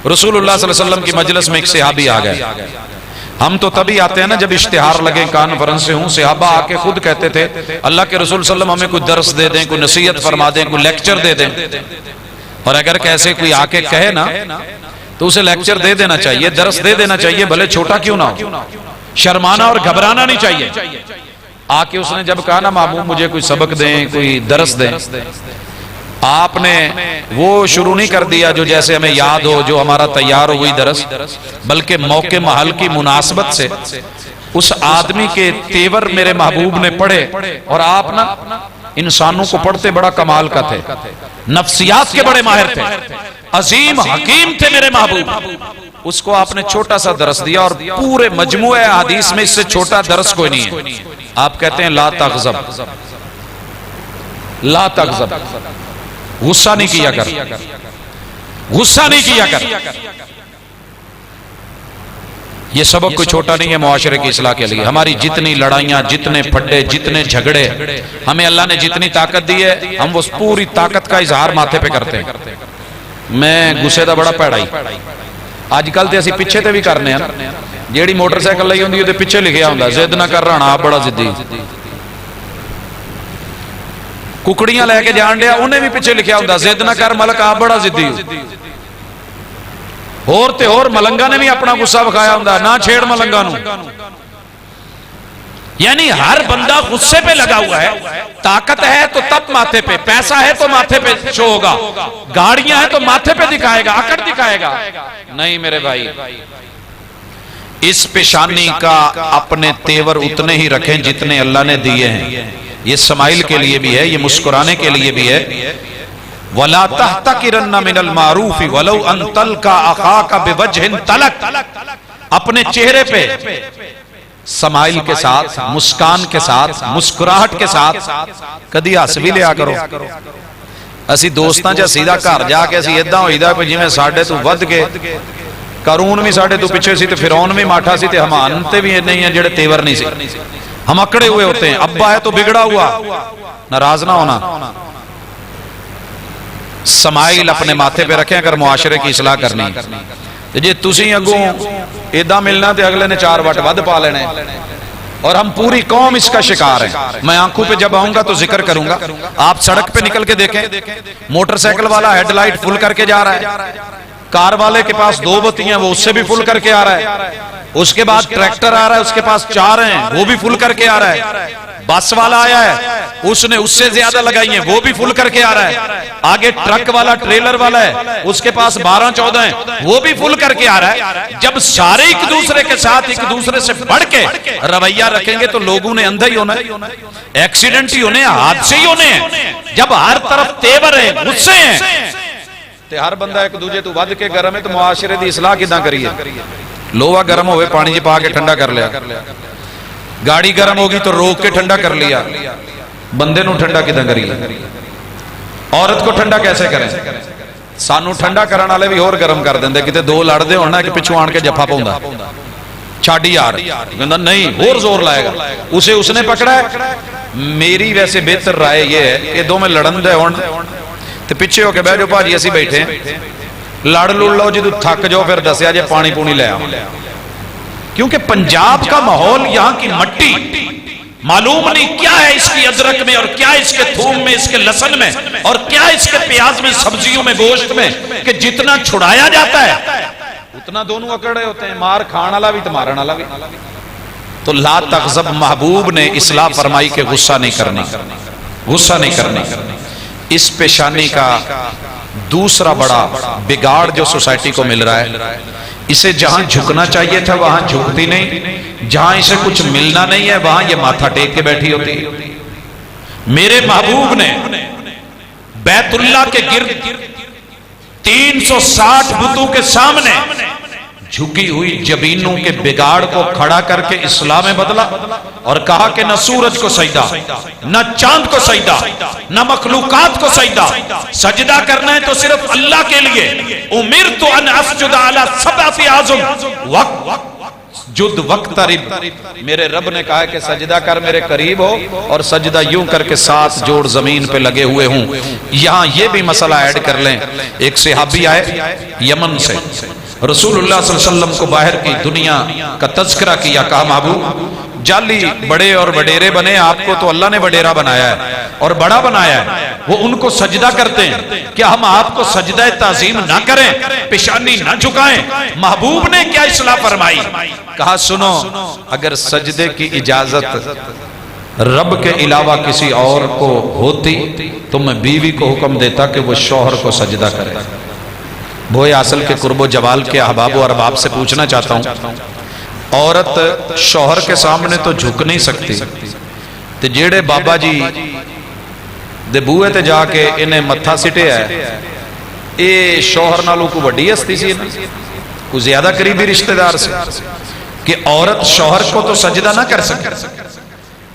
C: رسول اللہ صلی اللہ علیہ وسلم کی مجلس میں ایک صحابی آ گئے۔ ہم تو تبھی آتے ہیں نا جب اشتہار لگے، کانفرنس سے ہوں، صحابہ آ کے خود کہتے تھے اللہ کے رسول صلی اللہ علیہ وسلم ہمیں کوئی درس دے دیں، کوئی نصیحت فرما دیں، کوئی لیکچر دے دیں۔ اور اگر کیسے کوئی آ کے کہے نا تو اسے لیکچر دے دینا چاہیے، درس دے دینا چاہیے، بھلے چھوٹا کیوں نہ ہو، شرمانا اور گھبرانا نہیں چاہیے۔ آ کے اس نے جب کہا نا محبوب مجھے کوئی سبق دیں، کوئی درس دیں، آپ نے وہ شروع نہیں کر دیا جو جیسے ہمیں یاد ہو، جو ہمارا تیار ہو وہی درس، بلکہ موقع محل کی مناسبت سے اس آدمی کے تیور میرے محبوب نے پڑھے۔ اور آپ نا انسانوں کو پڑھتے بڑا کمال کا تھے، نفسیات کے بڑے ماہر تھے، عظیم حکیم تھے میرے محبوب۔ اس کو آپ نے چھوٹا سا درس دیا، اور پورے مجموعہ حدیث میں اس سے چھوٹا درس کوئی نہیں ہے۔ آپ کہتے ہیں لا تغضب، لا تغضب، غصہ نہیں کیا کر، غصہ نہیں کیا کر۔ یہ سبق کوئی چھوٹا نہیں ہے معاشرے کی اصلاح کے لیے۔ ہماری جتنی لڑائیاں، جتنے پھڈے، جتنے جھگڑے، ہمیں اللہ نے جتنی طاقت دی ہے، ہم وہ پوری طاقت کا اظہار ماتھے پہ کرتے ہیں۔ میں غصے دا بڑا پیڑا ہی اج کل تے اسی پیچھے تے بھی کرنے ہیں، جیڑی موٹر سائیکل لئی ہوندی تے پیچھے لکھیا ہوندا ضد نہ کر رہا آپ بڑا ضدی، ککڑیاں لے کے جان ڈیا انہیں بھی پیچھے لکھیا ہوندا ضد نہ کر ملک آپ بڑا ضدی اور تے اور ملنگا نے بھی اپنا غصہ بکھایا ہوندا نہ چھیڑ ملنگا نو۔ یعنی ہر بندہ غصے پہ لگا ہوا ہے، طاقت ہے تو تب ماتھے پہ، پیسہ ہے تو ماتھے پہ شو ہوگا، گاڑیاں ہیں تو ماتھے پہ دکھائے گا، اکڑ دکھائے گا۔ نہیں میرے بھائی، اس پیشانی کا اپنے تیور اتنے ہی رکھیں جتنے اللہ نے دیے ہیں۔ یہ سمائل کے لیے بھی ہے، یہ مسکرانے کے لیے بھی ہے۔ وَلَا تَحْتَقِرَنَّ مِنَ الْمَعْرُوفِ وَلَوْ أَن تَلْقَى أَخَاكَ بِوَجْهٍ طَلَقٍ، اپنے چہرے پہ سمائل کے ساتھ، مسکان کے ساتھ، مسکراہٹ کے ساتھ کدی ہس بھی لیا کرو۔ اسی دوستاں چا سیدھا گھر جا کے اسی ادھا ہوئیدا کوئی جویں ساڈے تو ود کے قارون بھی ساڈے تو پیچھے سی تے فرعون بھی ماٹھا سی تے حمان تے بھی نہیں ہیں جڑے تیور نہیں سی، ہم اکڑے ہوئے ہوتے ہیں۔ ابا ہے تو بگڑا ہوا، ناراض نہ ہونا۔ سمائل اپنے ماتھے پہ رکھیں اگر معاشرے کی اصلاح کرنی۔ جی تسی اگوں ایدہ ملنا تے اگلے نے 4 وٹ ود پا لینے، اور ہم پوری قوم اس کا شکار ہیں۔ میں آنکھوں پہ جب آؤں گا تو ذکر کروں گا، آپ سڑک پہ نکل کے دیکھیں، موٹر سائیکل والا ہیڈ لائٹ فل کر کے جا رہا ہے، کار والے کے پاس 2 بتی ہیں وہ اس سے بھی فل کر کے آ رہا ہے، اس کے بعد ٹریکٹر آ رہا ہے اس کے پاس 4 ہیں وہ بھی فل کر کے آ رہا ہے، بس والا آیا ہے اس نے اس سے زیادہ لگائی ہیں وہ بھی فل کر کے آ رہا ہے، آگے ٹرک والا ٹریلر والا ہے اس کے پاس 12-14 ہیں وہ بھی فل کر کے آ رہا ہے۔ جب سارے ایک دوسرے کے ساتھ ایک دوسرے سے بڑھ کے رویہ رکھیں گے تو لوگوں نے اندھا ہی ہونا ہے، ایکسیڈنٹ ہی ہونے ہیں، حادثے ہی ہونے ہیں۔ جب ہر طرف تیور ہیں، غصے ہیں، تے ہر بندہ ایک دوجے تو ود کے گرم ہے تو معاشرے دی اصلاح کداں کریے؟ لوہا گرم ہوئے پانی جی پا کے ٹھنڈا کر لیا، گاڑی گرم ہوگی تو روک کے ٹھنڈا کر لیا، بندے نو ٹھنڈا کداں کریے؟ عورت کو ٹھنڈا کیسے کریں؟ سانو ٹھنڈا کرن والے بھی اور گرم کر دیندے، کتے 2 لڑدے ہونا کہ پچھوں آن کے جفا پاوندا چھاڑی یار کہندا نہیں اور زور لائے گا، اسے اس نے پکڑا ہے۔ میری ویسے بہتر رائے یہ ہے کہ 2 میں لڑن دے ہون تے پیچھے ہو کے بیٹھ جاؤ بھاجی اسی بیٹھے ہیں، لڑ لو جدو تھک جاؤ پھر دسیا جے پانی پونی لے آؤ، کیونکہ پنجاب کا ماحول یہاں کی مٹی معلوم نہیں کیا ہے اس کی ادرک میں اور کیا اس کے تھوم میں، اس کے لہسن میں اور کیا اس کے پیاز میں، سبزیوں میں، گوشت میں، کہ جتنا چھڑایا جاتا ہے اتنا دونوں اکڑے ہوتے ہیں، مار کھان والا بھی تو مارن والا بھی۔ تو لا تغضب محبوب نے اصلاح فرمائی کہ غصہ نہیں کرنی، غصہ نہیں کرنی۔ اس پیشانی کا دوسرا بڑا بگاڑ جو سوسائٹی کو مل رہا ہے، اسے جہاں جھکنا چاہیے تھا وہاں جھکتی نہیں، جہاں اسے کچھ ملنا نہیں ہے وہاں یہ ماتھا ٹیک کے بیٹھی ہوتی ہے۔ میرے محبوب نے بیت اللہ کے گرد 360 بتوں کے سامنے جھکی ہوئی جبینوں کے بگاڑ کو کھڑا کر کے اسلام میں بدلا اور کہا کہ نہ سورج کو سجدہ، نہ چاند کو سجدہ، نہ مخلوقات کو سجدہ، سجدہ کرنا ہے تو صرف اللہ کے لیے۔ امرت ان اسجد علی سبعۃ اعظم جد وقترب، میرے رب نے کہا کہ سجدہ کر میرے قریب ہو، اور سجدہ یوں کر کے 7 جوڑ زمین پہ لگے ہوئے ہوں۔ یہاں یہ بھی مسئلہ ایڈ کر لیں، ایک صحابی آئے یمن سے، رسول اللہ صلی اللہ علیہ وسلم کو باہر کی دنیا کا تذکرہ کیا، کہا محبوب جعلی بڑے اور وڈیرے بنے، آپ کو تو اللہ نے وڈیرا بنایا ہے اور بڑا بنایا ہے، وہ ان کو سجدہ کرتے ہیں، کیا ہم آپ کو سجدہ تعظیم نہ کریں، پیشانی نہ جھکائیں؟ محبوب نے کیا اصلاح فرمائی؟ کہا سنو، اگر سجدے کی اجازت رب کے علاوہ کسی اور کو ہوتی تو میں بیوی کو حکم دیتا کہ وہ شوہر کو سجدہ کرے۔ بھوئے اصل کے قرب و جوال کے احباب و ارباب سے پوچھنا چاہتا ہوں، عورت شوہر کے سامنے تو جھک نہیں سکتی، تو جیڑے بابا جی دے بوئے تے جا کے انہیں متھا سٹے ہے، اے شوہر نالوں کو بڑی ہستی سی نا، کوئی زیادہ قریبی رشتہ دار سے، کہ عورت شوہر کو تو سجدہ نہ کر سکے،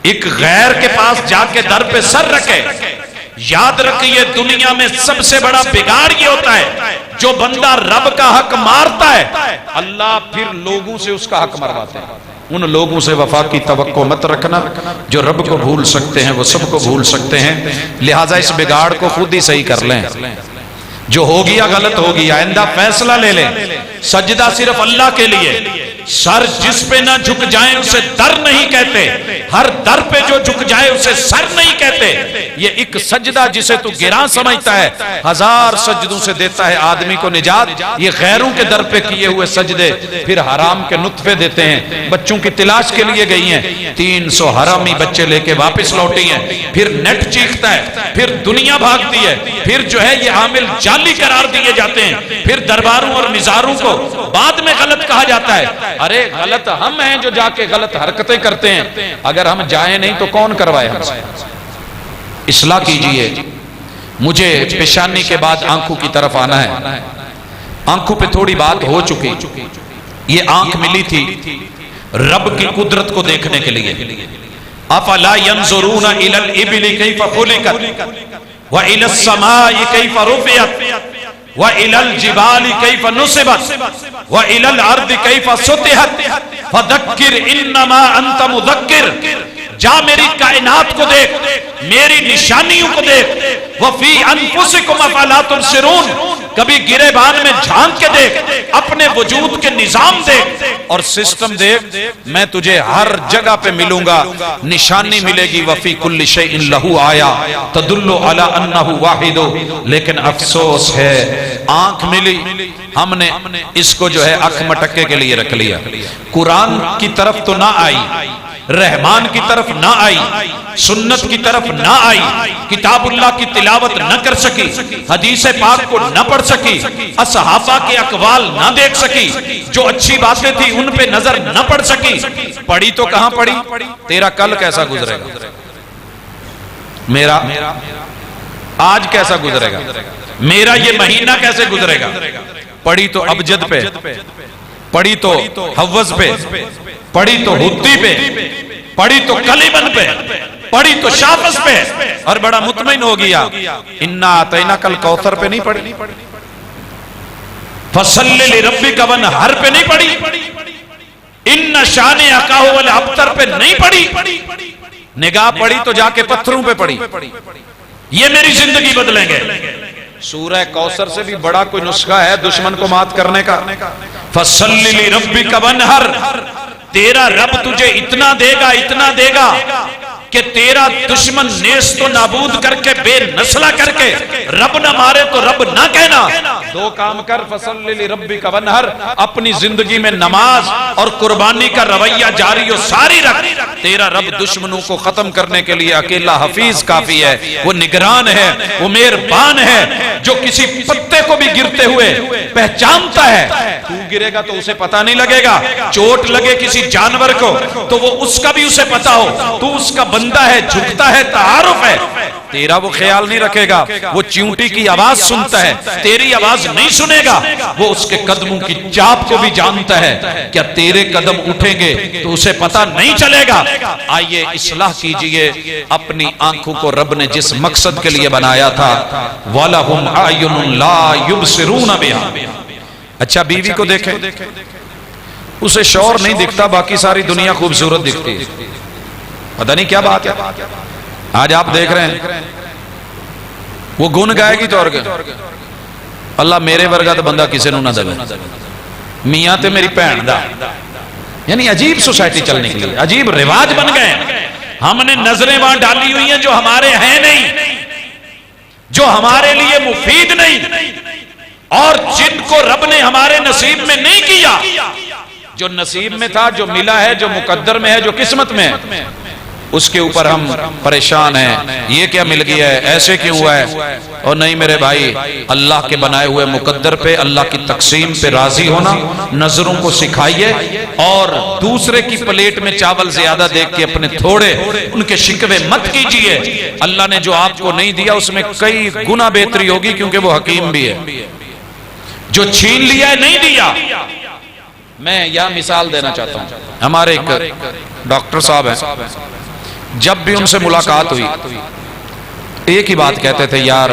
C: ایک غیر کے پاس جا کے در پہ سر رکھے۔ یاد رکھیے دنیا میں سب سے بڑا بگاڑ یہ ہوتا ہے جو بندہ رب کا حق مارتا ہے، اللہ پھر لوگوں سے اس کا حق مرواتے ہیں۔ ان لوگوں سے وفا کی توقع مت رکھنا جو رب کو بھول سکتے ہیں، وہ سب کو بھول سکتے ہیں، لہٰذا اس بگاڑ کو خود ہی صحیح کر لیں۔ جو ہو گیا غلط ہو گیا، آئندہ فیصلہ لے لیں، سجدہ صرف اللہ کے لیے، سر جس پہ نہ جھک جائیں اسے در نہیں کہتے، ہر در پہ جو جھک جائے اسے سر نہیں کہتے۔ یہ ایک سجدہ جسے تو گراں سمجھتا ہے 1000 سجدوں سے دیتا ہے آدمی کو نجات، یہ غیروں کے در پہ کیے ہوئے سجدے پھر حرام کے نطفے دیتے ہیں۔ بچوں کی تلاش کے لیے گئی ہیں، 300 حرامی بچے لے کے واپس لوٹی ہیں، پھر نیٹ چیختا ہے، پھر دنیا بھاگتی ہے، پھر جو ہے یہ عامل جعلی قرار دیے جاتے ہیں، پھر درباروں اور نظاروں کو بعد میں غلط کہا جاتا ہے۔ ارے غلط ہم ہیں جو جا کے غلط حرکتیں کرتے ہیں، اگر ہم جائیں نہیں تو کون کروائے ہم سے؟ اصلاح کیجئے۔ مجھے پیشانی کے بعد آنکھوں کی طرف آنا ہے، آنکھوں پہ تھوڑی بات ہو چکی۔ یہ آنکھ ملی تھی رب کی قدرت کو دیکھنے کے لیے۔ افلا ينظرون الى الابل كيف خلقت والى السماء كيف رفعت وَإِلَى الْجِبَالِ كَيْفَ نُصِبَتْ وَإِلَى الْأَرْضِ كَيْفَ سُطِحَتْ فَذَكِّرْ إِنَّمَا أَنْتَ مُذَكِّرْ، جا میری کائنات کو دیکھ، میری نشانیوں کو دیکھ۔ وَفِي أَنفُسِكُمْ أَفَلَا تُبْصِرُونَ، کبھی گرے بان میں جھانک کے دیکھ، اپنے وجود کے نظام دیکھ اور سسٹم دیکھ، میں تجھے ہر جگہ پہ ملوں گا، نشانی ملے گی۔ وَفِي كُلِّ شَيْءٍ لَهُ آیَةٌ تَدُلُّ عَلَىٰ أَنَّهُ وَاحِدٌ، لیکن افسوس ہے آنکھ ملی، ہم نے اس کو جو ہے اکھ مٹکے کے لیے رکھ لیا، قرآن کی طرف تو نہ آئی، رحمان کی طرف نہ آئی، سنت کی طرف نہ آئی، کتاب اللہ کی تلاوت نہ کر سکی، حدیث پاک کو نہ پڑھ سکی، اصحابہ کے اقوال نہ دیکھ سکی، جو اچھی باتیں تھی ان پہ نظر نہ پڑ سکی۔ پڑھی تو کہاں پڑھی؟ تیرا کل کیسا گزرے گا، میرا آج کیسا گزرے گا، میرا یہ مہینہ کیسے گزرے گا؟ پڑھی تو ابجد پہ، پڑھی تو حوض پہ، پڑھی تو ہتی پہ، پڑھی تو کلیمن پہ، پڑھی تو شافس پہ، اور بڑا مطمئن ہو گیا۔ انا اعطیناک الکوثر پہ نہیں پڑھی، فصل لربک وانحر پہ نہیں پڑھی، ان شانئک ھو الابتر پہ نہیں پڑھی، نگاہ پڑھی تو جا کے پتھروں پہ پڑھی۔ یہ میری زندگی بدلیں گے۔ سورہ کوثر سے بھی بڑا کوئی نسخہ ہے دشمن کو مات کرنے کا؟ فَصَلِّ لِرَبِّكَ وَانْحَرْ، تیرا رب تجھے اتنا دے گا، اتنا دے گا کہ تیرا دشمن نیست و نابود کر کے بے نسلہ کر کے رب نہ مارے تو رب نہ کہنا. دو کام کر، فصلی لربک وانحر، اپنی زندگی میں نماز اور قربانی کا رویہ جاری و ساری رکھ. تیرا رب دشمنوں کو ختم کرنے کے لیے اکیلا حفیظ کافی ہے، وہ نگران ہے، وہ مہربان ہے، جو کسی پتے کو بھی گرتے ہوئے پہچانتا ہے. تو گرے گا تو اسے پتہ نہیں لگے گا، چوٹ لگے کسی جانور کو تو وہ اس کا بھی اسے پتہ ہو، تو اس کا بندہ ہے، جھکتا ہے، تعارف ہے. تیرا وہ خیال نہیں رکھے گا، وہ چیونٹی کی آواز سنتا ہے، تیری آواز نہیں سنے گا. وہ اس کے قدموں کی چاپ کو بھی جانتا ہے، کیا تیرے قدم اٹھیں گے تو اسے پتہ نہیں چلے گا. آئیے اصلاح کیجئے اپنی آنکھوں کو. رب نے جس مقصد کے لیے بنایا تھا وَلَهُمْ أَعْيُنٌ لَا يُبْصِرُونَ بِهَا. اچھا بیوی کو دیکھیں، اسے شوہر نہیں دکھتا، باقی ساری دنیا خوبصورت دکھتی ہے. پتہ نہیں کیا بات ہے. آج آپ دیکھ رہے ہیں وہ گن گائے گی تو اور اللہ میرے ورگا تو بندہ کسی نو نہ دے، میاں تے میری بہن دا. یعنی عجیب سوسائٹی چلنے کے لیے عجیب رواج بن گئے. ہم نے نظریں وہاں ڈالی ہوئی ہیں جو ہمارے ہیں نہیں، جو ہمارے لیے مفید نہیں، اور جن کو رب نے ہمارے نصیب میں نہیں کیا. جو نصیب میں تھا، جو ملا ہے، جو مقدر میں ہے، جو قسمت میں ہے، اس کے اوپر ہم پریشان ہیں. یہ کیا مل گیا ہے، ایسے کیوں ہوا ہے؟ اور نہیں میرے بھائی، اللہ کے بنائے ہوئے مقدر پہ، اللہ کی تقسیم پہ راضی ہونا. نظروں کو سکھائیے اور دوسرے کی پلیٹ میں چاول زیادہ دیکھ کے اپنے تھوڑے ان کے شکوے مت کیجئے. اللہ نے جو آپ کو نہیں دیا اس میں کئی گنا بہتری ہوگی، کیونکہ وہ حکیم بھی ہے. جو چھین لیا ہے نہیں دیا. میں یہاں مثال دینا چاہتا ہوں. ہمارے ایک ڈاکٹر صاحب ہیں، جب بھی ان سے ملاقات ہوئی ایک ہی بات کہتے تھے، یار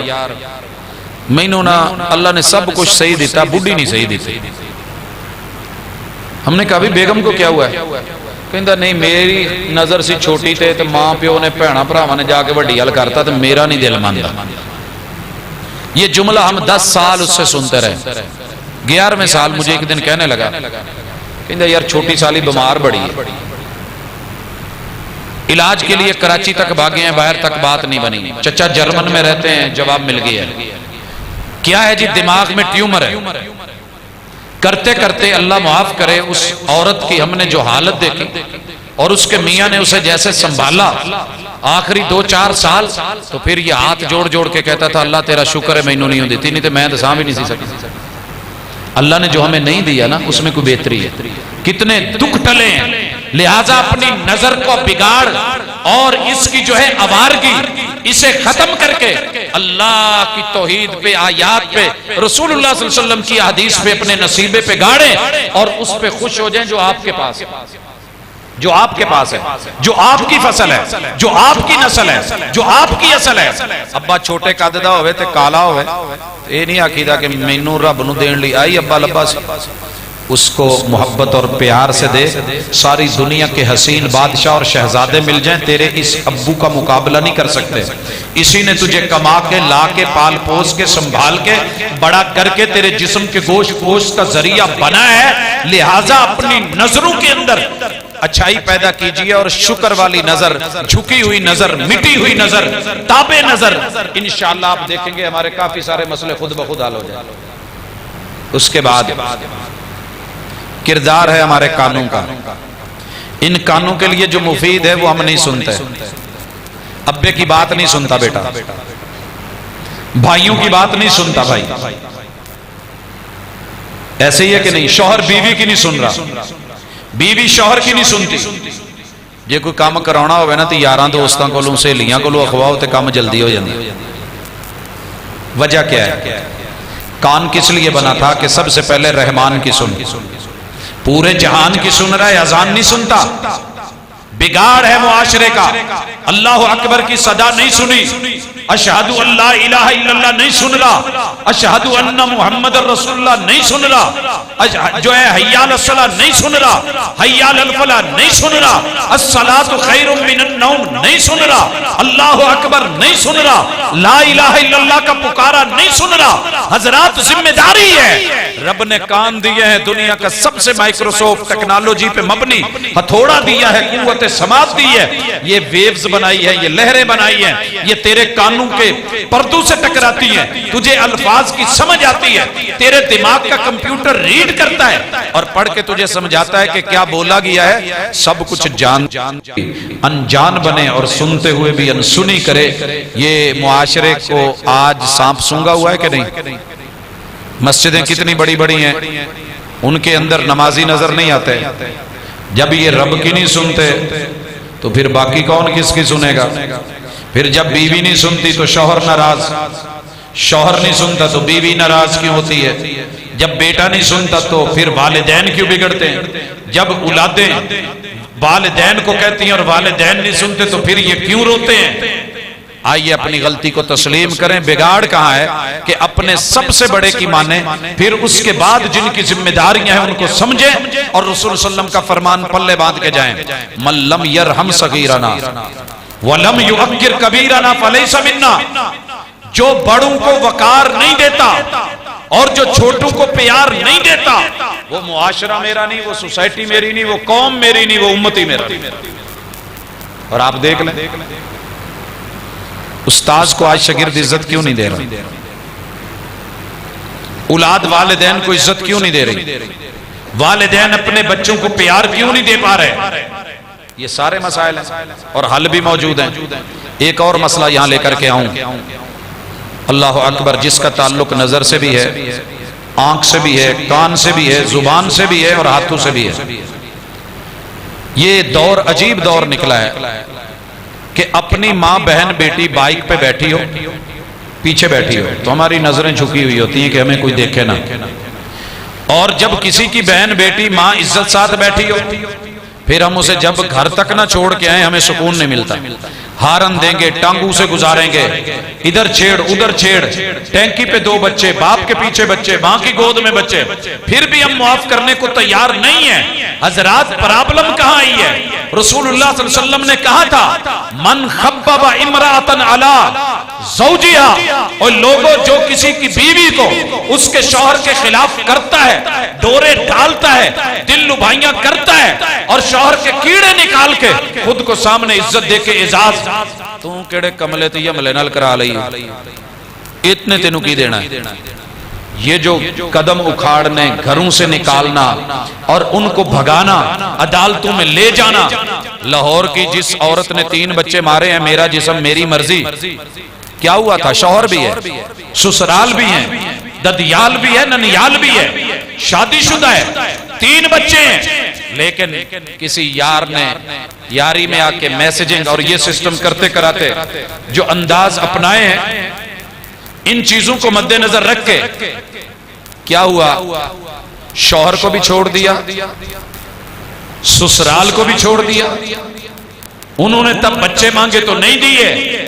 C: مینوں نا اللہ نے سب کچھ صحیح دیتا، بڈھی نہیں صحیح دیتی. ہم نے کہا بھی بیگم کو کیا ہوا ہے؟ کہندا نہیں میری نظر سی چھوٹی تے تو ماں پیو نے بھیڑاں بھراواں نے جا کے وڈی حل کرتا تو میرا نہیں دل ماندا. یہ جملہ ہم 10 سال اس سے سنتے رہے. 11ویں سال مجھے ایک دن کہنے لگا، کہندا یار چھوٹی سالی بیمار بڑی ہے، علاج کے لیے کراچی تک بھاگے ہیں، باہر تک بات نہیں بنی. چچا جرمن میں رہتے ہیں، جواب مل گیا. کیا ہے جی؟ دماغ میں ٹیومر ہے. کرتے کرتے اللہ معاف کرے اس عورت کی ہم نے جو حالت دیکھی اور اس کے میاں نے اسے جیسے سنبھالا آخری 2-4 سال، تو پھر یہ ہاتھ جوڑ جوڑ کے کہتا تھا اللہ تیرا شکر ہے مینوں نہیں دیتی، نہیں تو میں تو سام بھی نہیں سی سکتی. اللہ نے جو ہمیں نہیں دیا نا اس میں کوئی بہتری ہے. کتنے دکھ ٹلے ہیں. لہٰذا اپنی نظر کو بگاڑ اور اس کی جو ہے آوارگی اسے ختم کر کے اللہ کی توحید پہ، آیات پہ، رسول اللہ صلی اللہ علیہ وسلم کی حدیث پہ اپنے نصیبے پہ گاڑیں اور اس پہ خوش ہو جائیں جو آپ کے پاس ہے، جو آپ کے پاس ہے، جو آپ کی فصل ہے، جو آپ کی نسل ہے، جو آپ کی اصل ہے. ابا چھوٹے قد دا ہوئے تے کالا ہوئے، یہ نہیں عقیدہ کہ مینوں رب نو دین لی آئی ابا لبا سی. اس کو محبت اور پیار سے دے. ساری دنیا کے حسین بادشاہ اور شہزادے مل جائیں، تیرے اس ابو کا مقابلہ نہیں کر سکتے. اسی نے تجھے کما کے، لا کے، پال پوس کے، سنبھال کے، بڑا کر کے تیرے جسم کے گوشت کا ذریعہ بنا ہے. لہٰذا اپنی نظروں کے اندر اچھائی پیدا کیجئے اور شکر والی نظر، جھکی ہوئی نظر، مٹی ہوئی نظر، تابع نظر. انشاءاللہ آپ دیکھیں گے ہمارے کافی سارے مسئلے خود بخود حل ہو جائیں. اس کے بعد کردار ہے ہمارے کانوں کا. ان کانوں کے لیے جو مفید ہے وہ ہم نہیں سنتے. ابے کی بات نہیں سنتا بیٹا، بھائیوں کی بات نہیں سنتا بھائی. ایسے ہی ہے کہ نہیں؟ شوہر بیوی کی نہیں سن رہا، بیوی شوہر کی نہیں سنتی. جے کوئی کام کرانا ہوئے نا تو یاراں دوستاں کولوں، سہیلیاں کولوں اخواؤ تے کام جلدی ہو جاندی. وجہ کیا ہے؟ کان کس لیے بنا تھا کہ سب سے پہلے رحمان کی سن. پورے جہان کی سن رہا ہے، اذان نہیں سنتا. بگاڑ ہے معاشرے کا. اللہ اکبر کی صدا نہیں سنی، اشہد ان لا الہ الا اللہ نہیں سن رہا، اشہد ان محمد رسول اللہ نہیں سن رہا، جو ہے حی علی الصلاۃ نہیں سن رہا، حی علی الفلاح نہیں سن رہا، الصلاۃ خیر من النوم نہیں سن رہا، اللہ اکبر نہیں سن رہا، لا الہ الا اللہ کا پکارا نہیں سن رہا. حضرات ذمہ داری ہے. رب نے کان دیے ہیں، دنیا کا سب سے مائکروسافٹ ٹیکنالوجی پہ مبنی ہتھوڑا دیا ہے، قوت سماعت دی ہے، یہ ویوز بنائی ہے، یہ لہریں بنائی ہیں، یہ تیرے کانوں کے پردوں سے ٹکراتی ہیں، تجھے الفاظ کی سمجھ آتی ہے، تیرے دماغ کا کمپیوٹر ریڈ کرتا ہے اور پڑھ کے تجھے سمجھاتا ہے کہ کیا بولا گیا ہے، سب کچھ انجان بنے اور سنتے ہوئے بھی انسنی کرے۔ یہ معاشرے کو آج سانپ سونگا ہوا ہے کہ نہیں؟ مسجدیں کتنی بڑی بڑی ہیں، ان کے اندر نمازی نظر نہیں آتے۔ جب یہ رب کی نہیں سنتے تو پھر باقی کون کس کی سنے گا؟ پھر جب بیوی نہیں سنتی تو شوہر ناراض، شوہر نہیں سنتا تو بیوی ناراض کیوں ہوتی ہے؟ جب بیٹا نہیں سنتا تو پھر والدین کیوں بگڑتے ہیں؟ جب اولادیں والدین کو کہتی ہیں اور والدین نہیں سنتے تو پھر یہ کیوں روتے ہیں؟ آئیے اپنی غلطی کو تسلیم کریں۔ بگاڑ کہاں ہے کہ اپنے سب سے بڑے کی مانیں، پھر اس کے بعد جن کی ذمہ داریاں ہیں ان کو سمجھیں اور رسول صلی اللہ علیہ وسلم کا فرمان پلے باندھ کے جائیں۔ من لم یرحم صغیرنا ولم یؤکر کبیرنا فلیس منا۔ جو بڑوں کو وقار نہیں دیتا اور جو چھوٹوں کو پیار نہیں دیتا، وہ معاشرہ میرا نہیں، وہ سوسائٹی میری نہیں، وہ قوم میری نہیں، وہ امتی میرا نہیں۔ اور آپ دیکھ لیں استاذ کو آج شاگرد عزت کیوں نہیں دے رہا؟ اولاد والدین کو عزت کیوں نہیں دے رہی؟ والدین اپنے بچوں کو پیار کیوں نہیں دے پا رہے؟ یہ سارے مسائل ہیں اور حل بھی موجود ہیں۔ ایک اور مسئلہ یہاں لے کر کے آؤں، اللہ اکبر، جس کا تعلق نظر سے بھی ہے، آنکھ سے بھی ہے، کان سے بھی ہے، زبان سے بھی ہے اور ہاتھوں سے بھی ہے۔ یہ دور عجیب دور نکلا ہے کہ اپنی ماں بہن بیٹی بائک پہ بیٹھی ہو، پیچھے بیٹھی ہو تو ہماری نظریں جھکی ہوئی ہوتی ہیں کہ ہمیں کوئی دیکھے نہ، اور جب کسی کی بہن بیٹی ماں عزت ساتھ بیٹھی ہو پھر ہم اسے جب گھر تک نہ چھوڑ کے آئیں ہمیں سکون نہیں ملتا۔ ہارن دیں گے، ٹانگوں سے گزاریں گے، ادھر چھیڑ ادھر چھیڑ، ٹینکی پہ دو بچے، باپ کے پیچھے بچے، ماں کی گود میں بچے، پھر بھی ہم معاف کرنے کو تیار نہیں ہیں۔ حضرات پرابلم کہاں آئی ہے؟ رسول اللہ صلی اللہ علیہ وسلم نے کہا تھا من خبب امرأة علی زوجہا، اور لوگوں جو کسی کی بیوی کو اس کے شوہر کے خلاف کرتا ہے، ڈورے ڈالتا ہے، دل لبھائیاں کرتا ہے اور شوہر کے کیڑے نکال کے خود کو سامنے عزت دے کے اعزاز، تو کیڑے کملے تھی عملے نال کرا لئی، اتنے تینوں کی دینا ہے۔ یہ جو قدم اکھاڑنے، گھروں سے نکالنا اور ان کو بھگانا، عدالتوں میں لے جانا، لاہور کی جس عورت نے 3 بچے مارے ہیں، میرا جسم میری مرضی، کیا ہوا تھا؟ شوہر بھی ہے، سسرال بھی ہیں، ددیال بھی ہے، ننیال بھی ہے، شادی شدہ ہے، 3 بچے ہیں، لیکن کسی یار نے یاری میں آ کے میسجنگ اور یہ سسٹم کرتے کراتے جو انداز اپنائے ہیں، ان چیزوں کو مد نظر رکھ کے کیا ہوا؟ شوہر کو بھی چھوڑ دیا، سسرال کو بھی چھوڑ دیا، انہوں نے تب بچے مانگے تو نہیں دیے،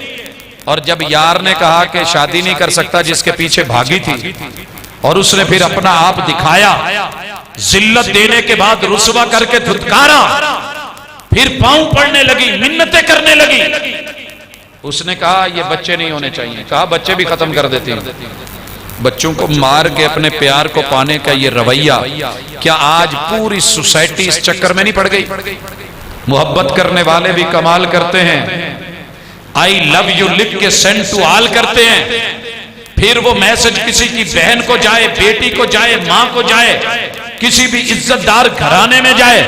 C: اور جب یار نے کہا کہ شادی نہیں کر سکتا جس کے پیچھے بھاگی تھی، اور اس نے پھر اپنا آپ دکھایا، ذلت دینے کے بعد رسوا کر کے دھتکارا، پھر پاؤں پڑنے لگی، منتیں کرنے لگی، اس نے کہا یہ بچے نہیں ہونے چاہیے، کہا بچے بھی ختم کر دیتی ہیں۔ بچوں کو مار کے اپنے پیار کو پانے کا یہ رویہ، کیا آج پوری سوسائٹی اس چکر میں نہیں پڑ گئی؟ محبت کرنے والے بھی کمال کرتے ہیں، آئی لو یو لکھ کے سینڈ ٹو آل کرتے ہیں، پھر وہ میسج کسی کی بہن کو جائے، بیٹی کو جائے، ماں کو جائے، کسی بھی عزت دار گھرانے میں جائے،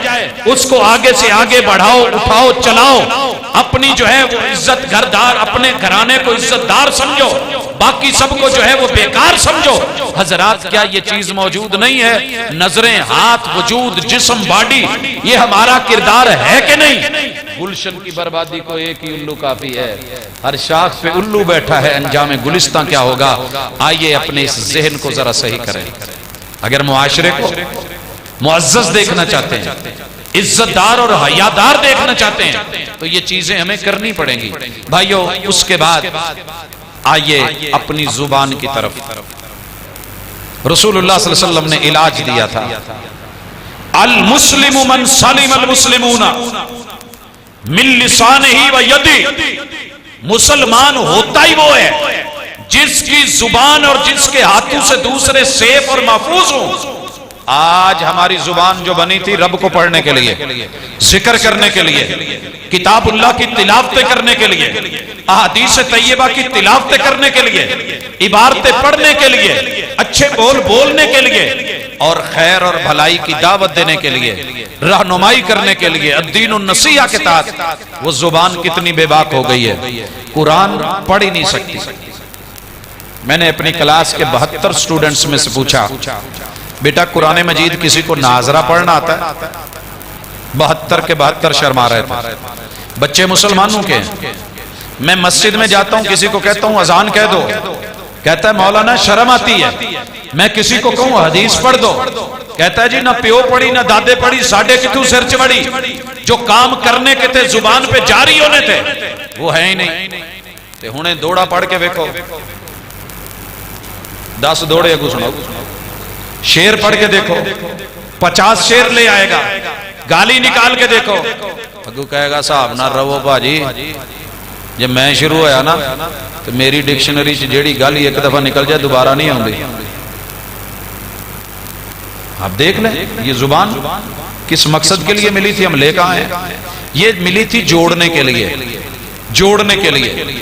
C: اس کو آگے سے آگے بڑھاؤ، اٹھاؤ، چلاؤ، اپنی جو ہے وہ عزت گھردار، اپنے گھرانے کو عزت دار سمجھو، باقی سب کو جو ہے وہ بیکار سمجھو۔ حضرات کیا یہ چیز موجود نہیں ہے؟ نظریں، ہاتھ، وجود، جسم، باڈی، یہ ہمارا کردار ہے کہ نہیں؟ گلشن کی بربادی کو ایک ہی الو کافی ہے، ہر شاخ پہ الو بیٹھا ہے، انجام گلستان کیا ہوگا؟ آئیے اپنے اس ذہن کو ذرا صحیح کریں۔ اگر معاشرے کو معزز دیکھنا چاہتے ہیں، عزت دار اور حیادار دیکھنا چاہتے ہیں، تو یہ چیزیں ہمیں کرنی پڑیں گی۔ بھائیو، اس کے بعد آئیے اپنی زبان کی طرف۔ رسول اللہ صلی اللہ علیہ وسلم نے علاج دیا تھا، المسلم من سلم المسلمون من لسانہ و یدہ، مسلمان ہوتا ہی وہ ہے جس کی زبان اور جس کے ہاتھوں سے دوسرے سیف اور محفوظ ہوں۔ آج ہماری زبان جو بنی تھی رب کو پڑھنے کے لیے، ذکر کرنے کے لیے، کتاب اللہ کی تلاوتیں کرنے کے لیے، احادیث طیبہ کی تلاوتیں کرنے کے لیے، عبارتیں پڑھنے کے لیے، اچھے بول بولنے کے لیے، اور خیر اور بھلائی کی دعوت دینے کے لیے، رہنمائی کرنے کے لیے، الدین النصیحہ کے تحت وہ زبان کتنی بے باک ہو گئی ہے، قرآن پڑھ ہی نہیں سکتی۔ میں نے اپنی کلاس کے 72 سٹوڈنٹس میں سے پوچھا، بیٹا قرآن مجید کسی کو ناظرہ پڑھنا آتا ہے؟ 72 کے 72 شرما رہے تھے۔ بچے مسلمانوں کے ہیں۔ میں مسجد میں جاتا ہوں، کسی کو کہتا ہوں اذان کہہ دو، کہتا ہے مولانا شرم آتی ہے۔ میں کسی کو کہوں حدیث پڑھ دو، کہتا ہے جی نہ پیو پڑھی نہ دادے پڑھی، ساڑھے کتوں سر چڑھی، جو کام کرنے کے تھے زبان پہ جاری ہونے تھے وہ ہے ہی نہیں۔ تے ہنے دوڑا پڑھ کے دیکھو، 10 دوڑے اگو سنو، شیر پڑھ کے دیکھو 50 شیر لے آئے گا، گالی نکال کے دیکھو، اگو کہے گا صاحب نہ رہو باجی، جب میں شروع ہویا نا تو میری ڈکشنری جیڑی گالی ایک دفعہ نکل جائے دوبارہ نہیں آؤں گی۔ آپ دیکھ لیں یہ زبان کس مقصد کے لیے ملی تھی، ہم لے کہاں ہیں؟ یہ ملی تھی جوڑنے کے لیے، جوڑنے کے لیے۔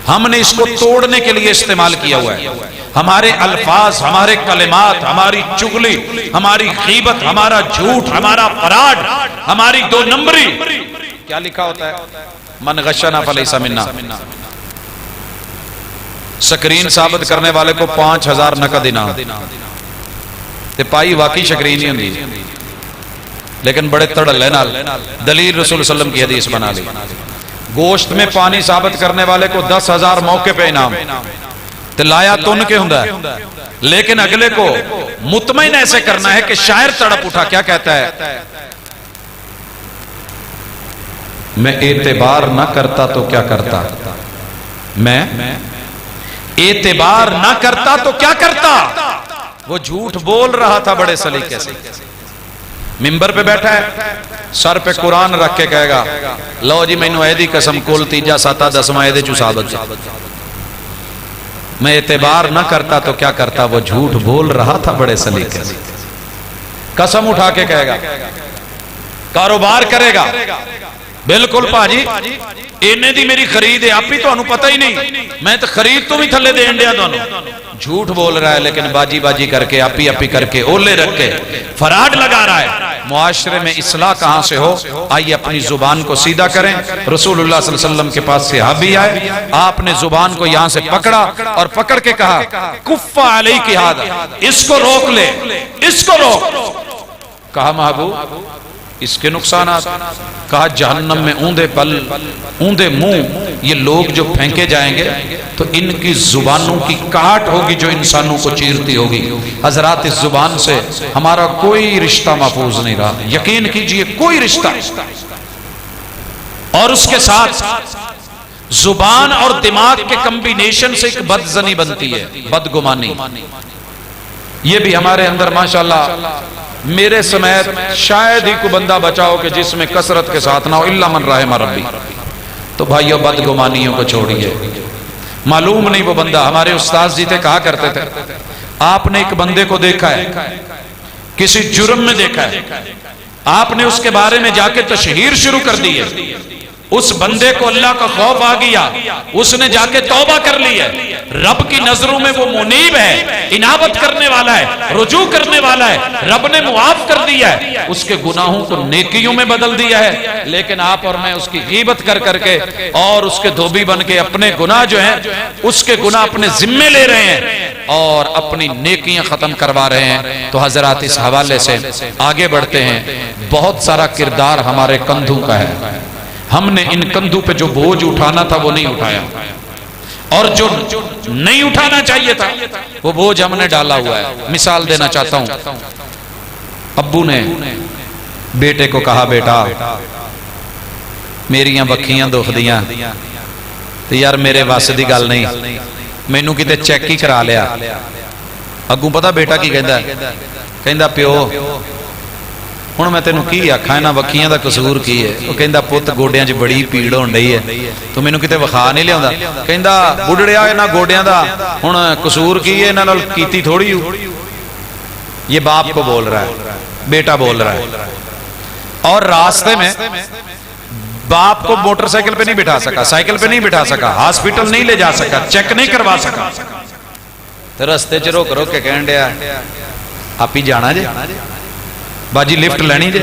C: ہم نے اس کو توڑنے کے لیے استعمال کیا ہوا ہے۔ ہمارے الفاظ، ہمارے کلمات، ہماری چغلی، ہماری غیبت، ہمارا جھوٹ، ہمارا فراڈ، ہماری 2 نمبری، کیا لکھا ہوتا ہے؟ من غشنا فلیس منا۔ سکرین ثابت کرنے والے کو 5000 نقد انعام، تے پائی واقعی شکرین ہی ہوندی، لیکن بڑے تڑلے نال دلیل رسول صلی اللہ علیہ وسلم کی حدیث بنا لی۔ گوشت میں پانی ثابت کرنے والے کو 10,000 موقع پہ انعام، تے لایا تن کے ہوندا ہے، لیکن اگلے کو مطمئن ایسے کرنا ہے کہ شاعر تڑپ اٹھا، کیا کہتا ہے؟ میں اعتبار نہ کرتا تو کیا کرتا، میں اعتبار نہ کرتا تو کیا کرتا۔ وہ جھوٹ بول رہا تھا بڑے سلیقے سے، ممبر پہ بیٹھا ہے، سر پہ قرآن رکھ کے کہے گا لو جی مینوں ایدی قسم کول تیجا ساتا دسواں ایدے چو ثابت، میں اعتبار نہ کرتا تو کیا کرتا۔ وہ جھوٹ بول رہا تھا بڑے سلیقے سے، قسم اٹھا کے کہے گا، کاروبار کرے گا، بالکل پاجی اینے دی میری خرید ہے، آپ ہی تو انہوں پتہ ہی نہیں، میں تو خرید تو بھی تھلے دے انڈیا تو انہوں۔ جھوٹ بول رہا ہے لیکن باجی باجی کر کے، اپی اپی کر کے، اولے رکھ کے فراڈ لگا رہا ہے۔ معاشرے میں اصلاح کہاں سے ہو؟ آئیے اپنی زبان کو سیدھا کریں۔ رسول اللہ صلی اللہ علیہ وسلم کے پاس صحابی آئے، آپ نے زبان کو یہاں سے پکڑا اور پکڑ کے کہا کف علیک ھذا، اس کو روک لے، اس کو روک۔ کہا محبوب اس کے نقصانات، کہا جہنم میں اوندے پل اوندے منہ یہ لوگ جو پھینکے جائیں گے تو ان کی زبانوں کی کاٹ ہوگی جو انسانوں کو چیرتی ہوگی۔ حضرات اس زبان سے ہمارا کوئی رشتہ محفوظ نہیں رہا، یقین کیجئے کوئی رشتہ۔ اور اس کے ساتھ زبان اور دماغ کے کمبینیشن سے ایک بدزنی بنتی ہے، بدگمانی۔ یہ بھی ہمارے اندر ماشاءاللہ میرے سمیت شاید ہی کو بندہ بچاؤ کہ جس میں کثرت کے ساتھ نہ ہو، الا من رحم ربی۔ تو بھائیو بدگمانیوں کو چھوڑیے، معلوم نہیں وہ بندہ، ہمارے استاذ جی تھے کہا کرتے تھے آپ نے ایک بندے کو دیکھا ہے کسی جرم میں دیکھا ہے، آپ نے اس کے بارے میں جا کے تشہیر شروع کر دی ہے، اس بندے کو اللہ کا خوف آ گیا، اس نے جا کے توبہ کر لی ہے، رب کی نظروں میں وہ منیب ہے، انابت کرنے والا ہے، رجوع کرنے والا ہے، رب نے معاف کر دیا ہے، اس کے گناہوں کو نیکیوں میں بدل دیا ہے، لیکن آپ اور میں اس کی غیبت کر کر کے اور اس کے دھوبی بن کے اپنے گناہ جو ہیں اس کے گناہ اپنے ذمے لے رہے ہیں اور اپنی نیکیاں ختم کروا رہے ہیں۔ تو حضرات اس حوالے سے آگے بڑھتے ہیں، بہت سارا کردار ہمارے کندھوں کا ہے، ہم نے ان کندھوں پہ جو بوجھ اٹھانا تھا وہ نہیں اٹھایا، اور جو نہیں اٹھانا چاہیے تھا وہ بوجھ ہم نے ڈالا ہوا ہے۔ مثال دینا چاہتا ہوں، ابو نے بیٹے کو کہا بیٹا میریاں بکھیاں دکھ دیاں تو یار میرے واسے دی گل نہیں، مینوں کتے چیک ہی کرا لیا۔ اگوں پتہ بیٹا کی کہندا ہے، کہندا پیو ہن میں تینوں کی آکھاں انہاں وکھیاں دا قصور کی ہے؟ وہ کہندا پت گوڈیاں 'چ بڑی پیڑ ہون ڈئی ہے، تو مینوں کتے وکھا نہیں لیاوندا؟ کہندا بڈڑیا انہاں گوڈیاں دا ہن قصور کی ہے، انہاں نال کیتی تھوڑی ہو۔ یہ باپ کو بول رہا ہے، بیٹا بول رہا ہے، اور راستے میں باپ کو موٹر سائیکل پہ نہیں بٹھا سکا، سائیکل پہ نہیں بٹھا سکا، ہاسپٹل نہیں لے جا سکا، چیک نہیں کروا سکا، تو رستے چ روک روک کے کہن دیا آپ ہی جانا جی باجی لفٹ لینی جی.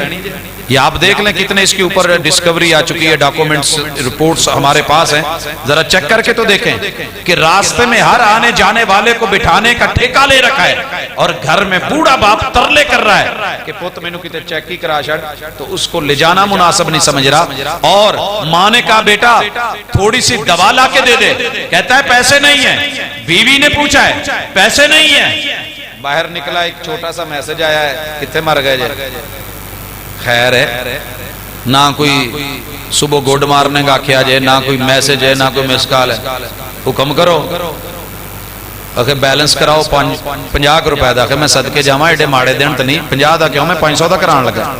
C: یہ آپ دیکھ لیں کتنے اس کے اوپر ڈسکوری آ چکی ہے، ڈاکومنٹس رپورٹس ہمارے پاس ہیں، ذرا چیک کر کے تو دیکھیں کہ راستے میں ہر آنے جانے والے کو بٹھانے کا ٹھیکہ لے رکھا ہے، اور گھر میں بوڑھا باپ ترلے کر رہا ہے کہ پوت مینوں کتے چیک ہی کرا چھڑ، تو اس کو لے جانا مناسب نہیں سمجھ رہا. اور ماں نے کہا بیٹا تھوڑی سی دوا لا کے دے دے، کہتا ہے پیسے نہیں ہیں. بیوی نے پوچھا ہے پیسے نہیں ہیں. باہر نکلا ایک چھوٹا سا میسج آیا ہے کتنے مر گئے جے. خیر ہے نہ کوئی صبح گوڈ مارنے کا کیا جائے، نہ کوئی میسج ہے، نہ کوئی مس کال ہے. حکم کرو کہ بیلنس کراؤ 50 روپے دا کہ میں صدقے جاواں ایڈے ماڑے دن تو نہیں 50 دا کیوں میں 500 دا کران لگا.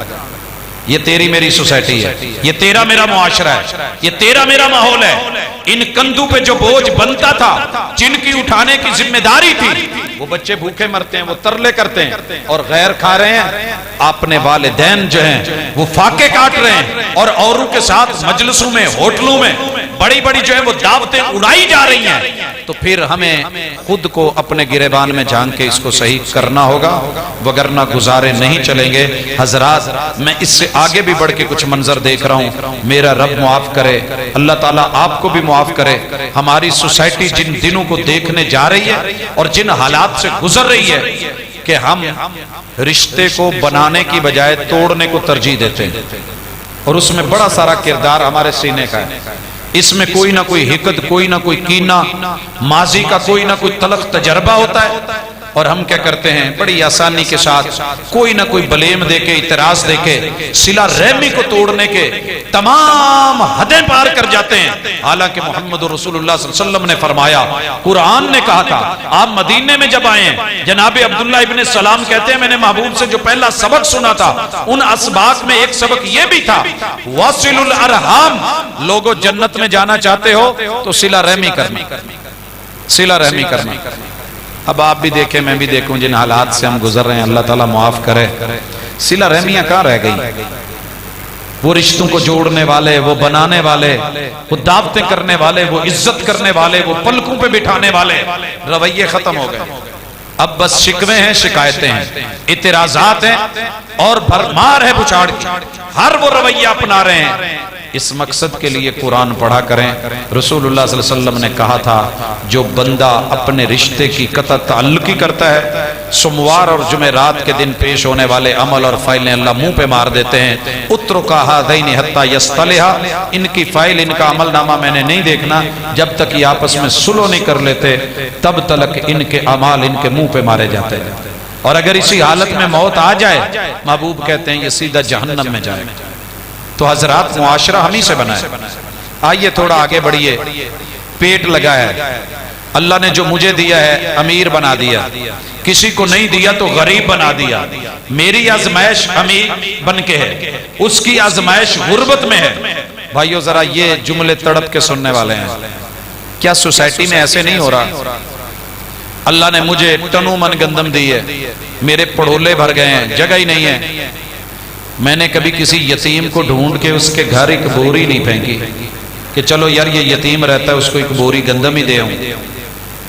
C: یہ تیری میری سوسائٹی ہے، یہ تیرا میرا معاشرہ ہے، یہ تیرا میرا ماحول ہے. ان کندھوں پہ جو بوجھ بنتا تھا، جن کی اٹھانے کی ذمہ داری تھی، وہ بچے بھوکے مرتے ہیں، وہ ترلے کرتے ہیں اور غیر کھا رہے ہیں. اپنے والدین جو ہیں وہ فاقے کاٹ رہے ہیں، اور اوروں کے ساتھ مجلسوں میں ہوٹلوں میں بڑی بڑی جو ہے وہ دعوتیں اڑائی جا رہی ہیں. تو پھر ہمیں خود کو اپنے گریبان میں جھانک کے اس کو صحیح کرنا ہوگا، وگرنہ گزارے نہیں چلیں گے. حضرات میں اس سے آگے بھی بڑھ کے کچھ منظر دیکھ رہا ہوں، میرا رب معاف کرے، اللہ تعالیٰ آپ کو بھی معاف کرے. ہماری سوسائٹی جن دنوں کو دیکھنے جا رہی ہے اور جن حالات سے گزر رہی ہے کہ ہم رشتے کو بنانے کی بجائے توڑنے کو ترجیح دیتے ہیں، اور اس میں بڑا سارا کردار ہمارے سینے کا ہے. اس میں کوئی نہ کوئی حقد، کوئی نہ کوئی کینہ، ماضی کا کوئی نہ کوئی تلخ تجربہ ہوتا ہے، اور ہم کیا کرتے ہیں بڑی آسانی کے ساتھ کوئی نہ کوئی بلیم دے کے، اعتراض دے کے صلہ رحمی کو توڑنے کے تمام حدیں پار کر جاتے ہیں. حالانکہ محمد رسول اللہ صلی اللہ علیہ وسلم نے فرمایا، قرآن نے کہا تھا، آپ مدینے میں جب آئے ہیں، جناب عبداللہ ابن سلام کہتے ہیں میں نے محبوب سے جو پہلا سبق سنا تھا، ان اسباق میں ایک سبق یہ بھی تھا، وَصِلُ الْأَرْحَامِ، لوگوں جنت میں جانا چاہتے ہو تو صلہ رحمی کرنا، صلہ رحمی کرنا. اب آپ بھی دیکھیں میں بھی دیکھوں جن حالات سے ہم گزر رہے ہیں، اللہ تعالیٰ معاف کرے. صلہ رحمیاں کہاں رہ گئی؟ وہ رشتوں کو جوڑنے والے، وہ بنانے والے، وہ دعوتیں کرنے والے، وہ عزت کرنے والے، وہ پلکوں پہ بٹھانے والے رویے ختم ہو گئے. اب بس شکوے ہیں، شکایتیں ہیں، اعتراضات ہیں، اور بھرمار ہے بچھاڑ کی. ہر وہ رویہ اپنا رہے ہیں. اس مقصد کے لیے قرآن پڑھا کریں. رسول اللہ صلی اللہ علیہ وسلم نے کہا تھا، جو بندہ اپنے رشتے کی قطع تعلقی کرتا ہے، سوموار اور جمعرات کے دن پیش ہونے والے عمل اور فائلیں اللہ منہ پہ مار دیتے ہیں. اترکا ھذین حتی یصطلحا، ان کی فائل، ان کا عمل نامہ میں نے نہیں دیکھنا جب تک یہ آپس میں صلح نہیں کر لیتے، تب تک ان کے اعمال ان کے منہ پہ مارے جاتے ہیں. اور اگر اسی حالت میں موت آ جائے، محبوب کہتے ہیں یہ سیدھا جہنم میں جائے. تو حضرات معاشرہ ہم ہی سے بنا ہے. آئیے تھوڑا آگے بڑھیے. پیٹ لگا ہے، اللہ نے جو مجھے دیا ہے امیر بنا دیا، کسی کو نہیں دیا تو غریب بنا دیا. میری آزمائش امیر بن کے ہے، اس کی آزمائش غربت میں ہے. بھائیو ذرا یہ جملے تڑپ کے سننے والے ہیں. کیا سوسائٹی میں ایسے نہیں ہو رہا؟ اللہ نے مجھے ٹنو من گندم دی ہے، میرے پڑھولے بھر گئے ہیں، جگہ ہی نہیں ہے. میں نے کبھی کسی یتیم کو ڈھونڈ کے اس کے گھر ایک بوری نہیں پھینکی کہ چلو یار یہ یتیم رہتا ہے اس کو ایک بوری گندم ہی دے ہوں.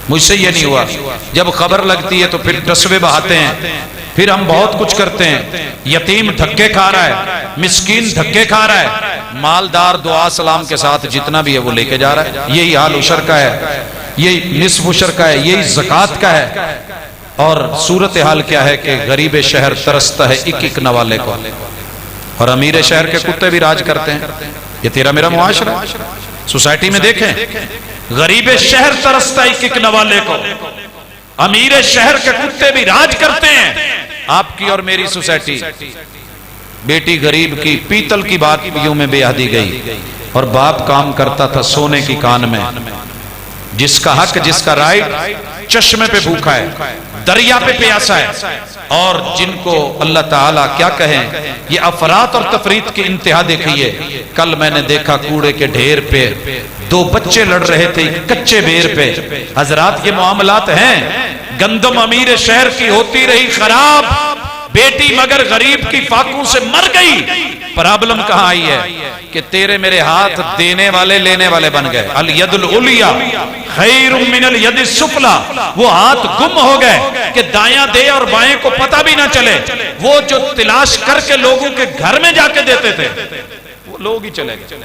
C: مجھ سے یہ نہیں ہوا. جب خبر لگتی ہے تو پھر ٹسوے بہاتے ہیں، پھر ہم بہت کچھ کرتے ہیں. یتیم دھکے کھا رہا ہے، مسکین دھکے کھا رہا ہے، مالدار دعا سلام کے ساتھ جتنا بھی ہے وہ لے کے جا رہا ہے. یہی حال عشر کا ہے، یہی نصف عشر کا ہے، یہی زکوٰۃ کا ہے. اور صورتحال کیا ہے کہ غریب شہر ترستا ہے ایک ایک نوالے کو، اور امیر شہر کے کتے بھی راج کرتے ہیں. یہ تیرا میرا معاشرہ. سوسائٹی میں دیکھیں، غریب شہر ترستا ایک ایک نوالے کو، امیر شہر کے کتے بھی راج کرتے ہیں. آپ کی اور میری سوسائٹی، بیٹی غریب کی پیتل کی بات یوں میں بے حدی گئی، اور باپ کام کرتا تھا سونے کی کان میں. جس کا حق، جس کا رائٹ، چشمے پہ بھوکا ہے، دریا پہ پیاسا ہے. اور جن کو اللہ تعالیٰ کیا کہیں، یہ افراط اور تفریط کی انتہا دیکھیے. کل میں نے دیکھا کوڑے کے ڈھیر پہ 2 بچے لڑ رہے تھے کچے بیر پہ. حضرات یہ معاملات ہیں. گندم امیر شہر کی ہوتی رہی خراب، بیٹی مگر غریب کی فاقوں سے مر گئی۔ پرابلم کہاں آئی ہے کہ تیرے میرے ہاتھ دینے والے لینے والے بن گئے۔ الید العلیٰ خیر من الید السفلیٰ، وہ ہاتھ گم ہو گئے کہ دایاں دے اور بائیں کو پتہ بھی نہ چلے۔ وہ جو تلاش کر کے لوگوں کے گھر میں جا کے دیتے تھے وہ لوگ ہی چلے گئے۔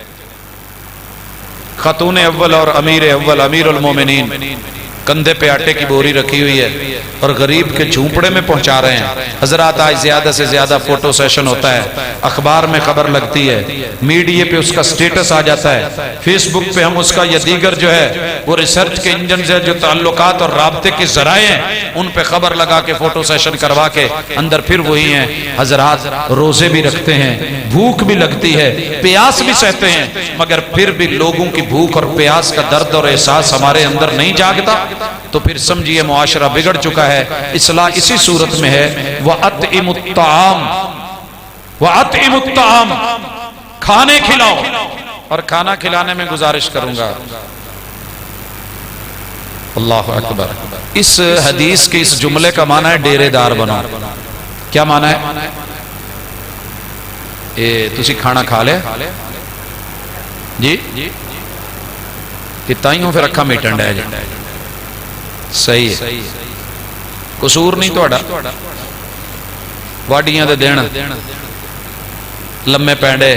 C: خاتون اول اور امیر اول امیر المومنین کندھے پہ آٹے کی بوری رکھی ہوئی ہے اور غریب کے جھونپڑے میں پہنچا رہے ہیں۔ حضرات آج زیادہ سے زیادہ فوٹو سیشن ہوتا ہے، اخبار میں خبر لگتی ہے، میڈیا پہ اس کا سٹیٹس آ جاتا ہے، فیس بک پہ ہم اس کا یا دیگر جو ہے وہ ریسرچ کے انجنز ہے جو تعلقات اور رابطے کے ذرائع ہیں ان پہ خبر لگا کے فوٹو سیشن کروا کے اندر پھر وہی ہیں۔ حضرات روزے بھی رکھتے ہیں، بھوک بھی لگتی ہے، پیاس بھی سہتے ہیں، مگر پھر بھی لوگوں کی بھوک اور پیاس کا درد اور احساس ہمارے اندر نہیں جاگتا، تو پھر سمجھیے معاشرہ بگڑ چکا ہے۔ اصلاح اسی صورت میں ہے، وَأَطْعِمُ الطَّعَامَ وَأَطْعِمُ الطَّعَامَ، کھانے کھلاؤ۔ اور کھانا کھلانے میں گزارش کروں گا، اللہ اکبر، اس حدیث کے اس جملے کا معنی ہے ڈیرے دار بنو۔ کیا معنی ہے؟ تسی کھانا کھا لے جی کتا ہی ہوں پھر اکھا میٹن ڈے جی، صحیح ہے، قصور نہیں توڑا، واڈیاں دے دین لمے پینڈے،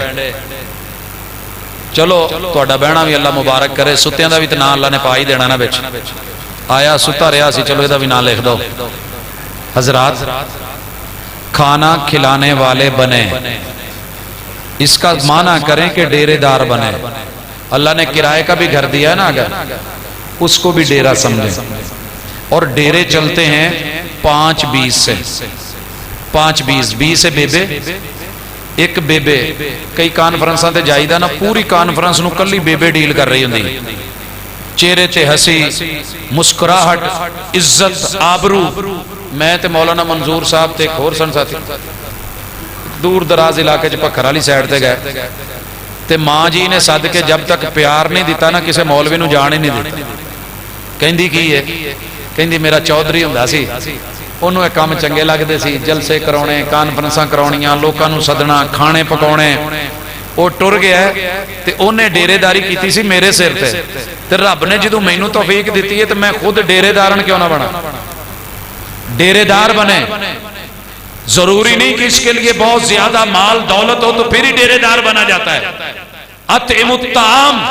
C: چلو توڑا بہنا بھی اللہ مبارک کرے، ستیاں دا بھی تو نا اللہ نے پا ہی دینا نا بچ، آیا ستا رہا سی، چلو یہ بھی نا لکھ دو۔ حضرات کھانا کھلانے والے بنے، اس کا معنی کریں کہ ڈیرے دار بنے۔ اللہ نے کرائے کا بھی گھر دیا ہے نا، اگر اس کو بھی ڈیرہ سمجھیں، اور ڈیرے چلتے ہیں 5-20 سے، 5-20 سے بیبے، ایک بیبے کئی کانفرنساں تے جائی دا نا، پوری کانفرنس نو کلی بیبے ڈیل کر رہی ہوندی، چہرے تے ہسی، مسکراہٹ، عزت، آبرو۔ میں تے مولانا منظور صاحب تے ایک اور سن ساتھی دور دراز علاقے چ پکھر والی سائڈ تے گئے، تے ماں جی نے سد کے جب تک پیار نہیں دیتا نا کسے مولوی نو جان ہی نہیں دیتا۔ کہندی کی ہے؟ کہندی میرا چودھری ہوندا سی، انہوں ایک کام چنگے لگدے سی، جلسے کراونے، کانفرنساں کراونیاں، لوکاں نو سدنا، کھانے پکاونے۔ وہ ٹر گیا تے اونے ڈیرے داری کیتی سی میرے سر تے، تے رب نے جدوں مینوں توفیق دتی ہے تے میں خود ڈیرے دارن کیوں نہ بنا؟ ڈیرے دار بنے۔ ضروری نہیں کہ اس کے لیے بہت زیادہ مال دولت ہو تو پھر ہی ڈیرے دار بنا جاتا ہے۔ اطعم الطعام،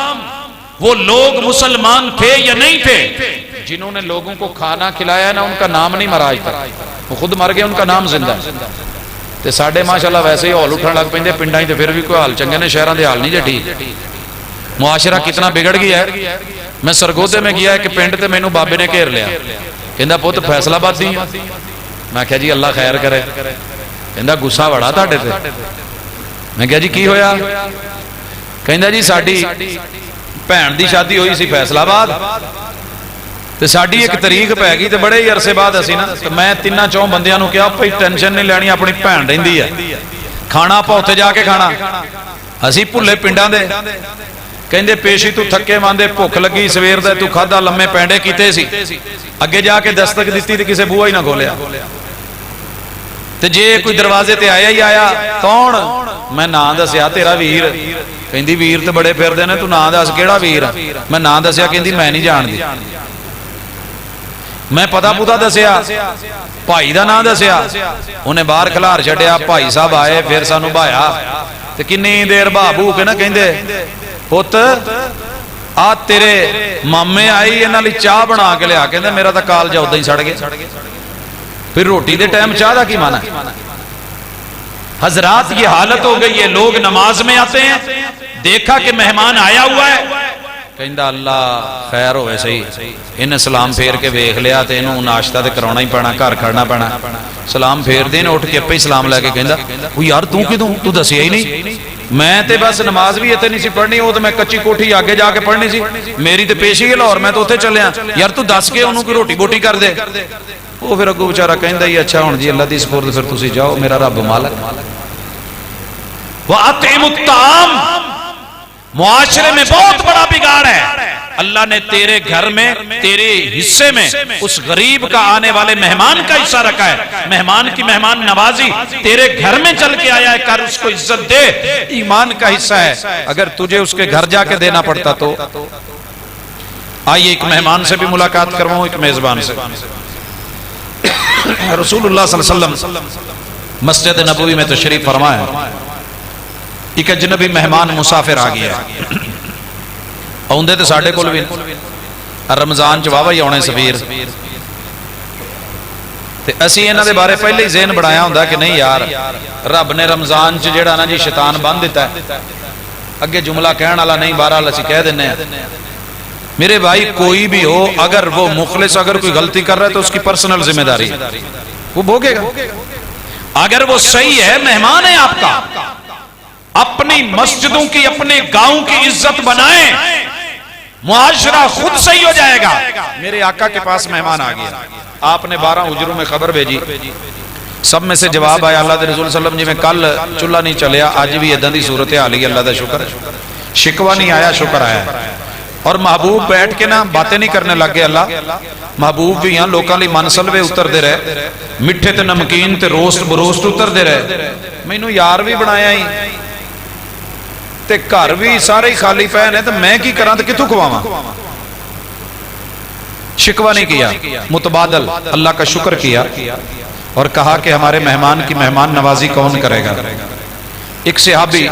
C: وہ لوگ مسلمان تھے یا نہیں تھے جنہوں نے لوگوں کو کھانا کھلایا نا، ان کا نام نہیں مرا آج تک، وہ خود مر گئے، ان کا نام زندہ ہے۔ تے ساڈے ماشاءاللہ ویسے ہی ہال اٹھن لگ پیندے پنڈاں تے، پھر بھی کوئی حال چنگے نے، شہراں دے حال نہیں جے ٹھیک۔ معاشرہ کتنا بگڑ گیا ہے۔ میں سرگودے میں گیا کہ پنڈ تے مینوں بابے نے گھیر لیا، کہندا پت فیصلہ باد دی، میں کہا جی اللہ خیر کرے، کہندا غصہ بڑا تہاڈے تے، میں کہا جی کی ہویا؟ کہندا جی ساڈی بھین دی شادی ہوئی سی فیصلہ آباد، تے ساڈی ایک تاریخ پی گئی تے بڑے ہی عرصے بعد اسی نا، تے میں 3-4 بندیاں نو کہا بھائی ٹینشن نہیں لینی، اپنی بھین رہندی ہے، کھانا آپ اوتھے جا کے کھانا، اسی بھلے پنڈاں دے۔ کہندے پیشی تو تھکے ماندے، بھوک لگی سویر دے، تو کھادا لمے پینڈے کیتے سی، اگے جا کے دستک دتی تے کسے بوہا ہی نہ کھولیا، تے جے کوئی دروازے تے آیا ہی آیا، کون؟ میں نام دسیا تیرا ویر، کہندی ویر تے بڑے پھردے نے، تو نام دس کیڑا ویر؟ میں نام دسیا، کہندی میں نہیں جاندی، میں پتہ پتا دسیا، بھائی دا نام دسیا، انہیں باہر کھلار چھڈیا، بھائی صاحب آئے، پھر سانو بھایا، تے کنی دیر بھا بھو کے نا کہندے پت آ تیرے مامے آئی انہاں لئی چاہ بنا کے لیا، کہندے میرا تا کالجا اوداں ہی سڑ گیا۔ پھر روٹی دے ٹائم چاہ دا کی مانا ہے؟ حضرات یہ حالت ہو گئی ہے، لوگ نماز میں آتے ہیں، دیکھا کہ مہمان آیا ہوا ہے، کہندا اللہ خیر ہوئے صحیح، انہیں سلام پھیر کے ویکھ لیا تے انہوں ناشتہ تے کراونا ہی پینا، گھر کھڑنا پینا، سلام پھیر دین، اٹھ کے اپے ہی سلام لے کے کہندا وہ یار تو کدوں تو دسیا ہی نہیں، میں تے بس نماز بھی اتنے نہیں سی پڑھنی، وہ تو میں کچی کوٹھی آگے جا کے پڑھنی سی، میری تے پیشی ہے لاہور، میں تو اتنے چلیا، یار تو دس کے انہوں کی روٹی بوٹی کر دے۔ وہ پھر اگو بیچارہ کہندا ہی اچھا ہن جی اللہ دی سپرد، پھر تسی جاؤ، میرا رب مالک۔ وَأَطْعِمُ الطَّعَامَ، معاشرے میں بہت بڑا بگاڑ ہے، اللہ نے تیرے گھر میں تیرے حصے میں اس غریب کا آنے والے مہمان کا حصہ رکھا ہے. مہمان کی مہمان نوازی تیرے گھر میں چل کے آیا ہے, کر اس کو عزت دے, ایمان کا حصہ ہے. اگر تجھے اس کے گھر جا کے دینا پڑتا تو. آئیے ایک مہمان سے بھی ملاقات کرواؤں, ایک میزبان سے. رسول اللہ صلی اللہ علیہ وسلم مسجد نبوی میں تشریف فرما ہے. ایک اجنبی مہمان مسافر آ گیا. آؤندے تے ساڈے کول بھی رمضان چ واہ ہی آنے سفیر, تے اسی انہاں دے بارے پہلے ہی ذہن بنایا ہوندا کہ نہیں یار رب نے رمضان چ جڑا نا جی شیطان بن دیتا ہے, اگے جملہ کہن والا نہیں, بہرحال اسی کہہ دینے ہیں. میرے بھائی کوئی بھی ہو, اگر وہ مخلص اگر کوئی غلطی کر رہا ہے تو اس کی پرسنل ذمہ داری وہ بھوگے گا. اگر وہ صحیح ہے, مہمان ہے آپ کا, اپنی مسجدوں کی اپنے گاؤں کی عزت بنائیں, معاشرہ خود صحیح ہو جائے گا. میرے آقا کے پاس مہمان آ گیا, آپ نے 12 اجروں میں خبر بھیجی, سب میں سے جواب آیا اللہ دے رسول صلی اللہ علیہ وسلم جی میں کل چولہا نہیں چلیا, آج بھی ادھا دی صورت حال ہی, اللہ دا شکر ہے, شکوہ نہیں آیا, شکر آیا. اور محبوب بیٹھ کے نا باتیں نہیں کرنے لگ گئے. اللہ محبوب بھی یہاں لوکاں لی منسلوے اتر دے رہے, مٹھے تے نمکین تے روسٹ بروسٹ اتر دے رہے. مینوں یار بھی بنایا ہی تے گھر بھی سارے ہی خالی پے نے, تے میں کی کراں تے کتھوں کھواواں. شکوہ نہیں کیا, متبادل اللہ کا شکر کیا اور کہا کہ ہمارے مہمان کی مہمان نوازی کون کرے گا. ایک صحابی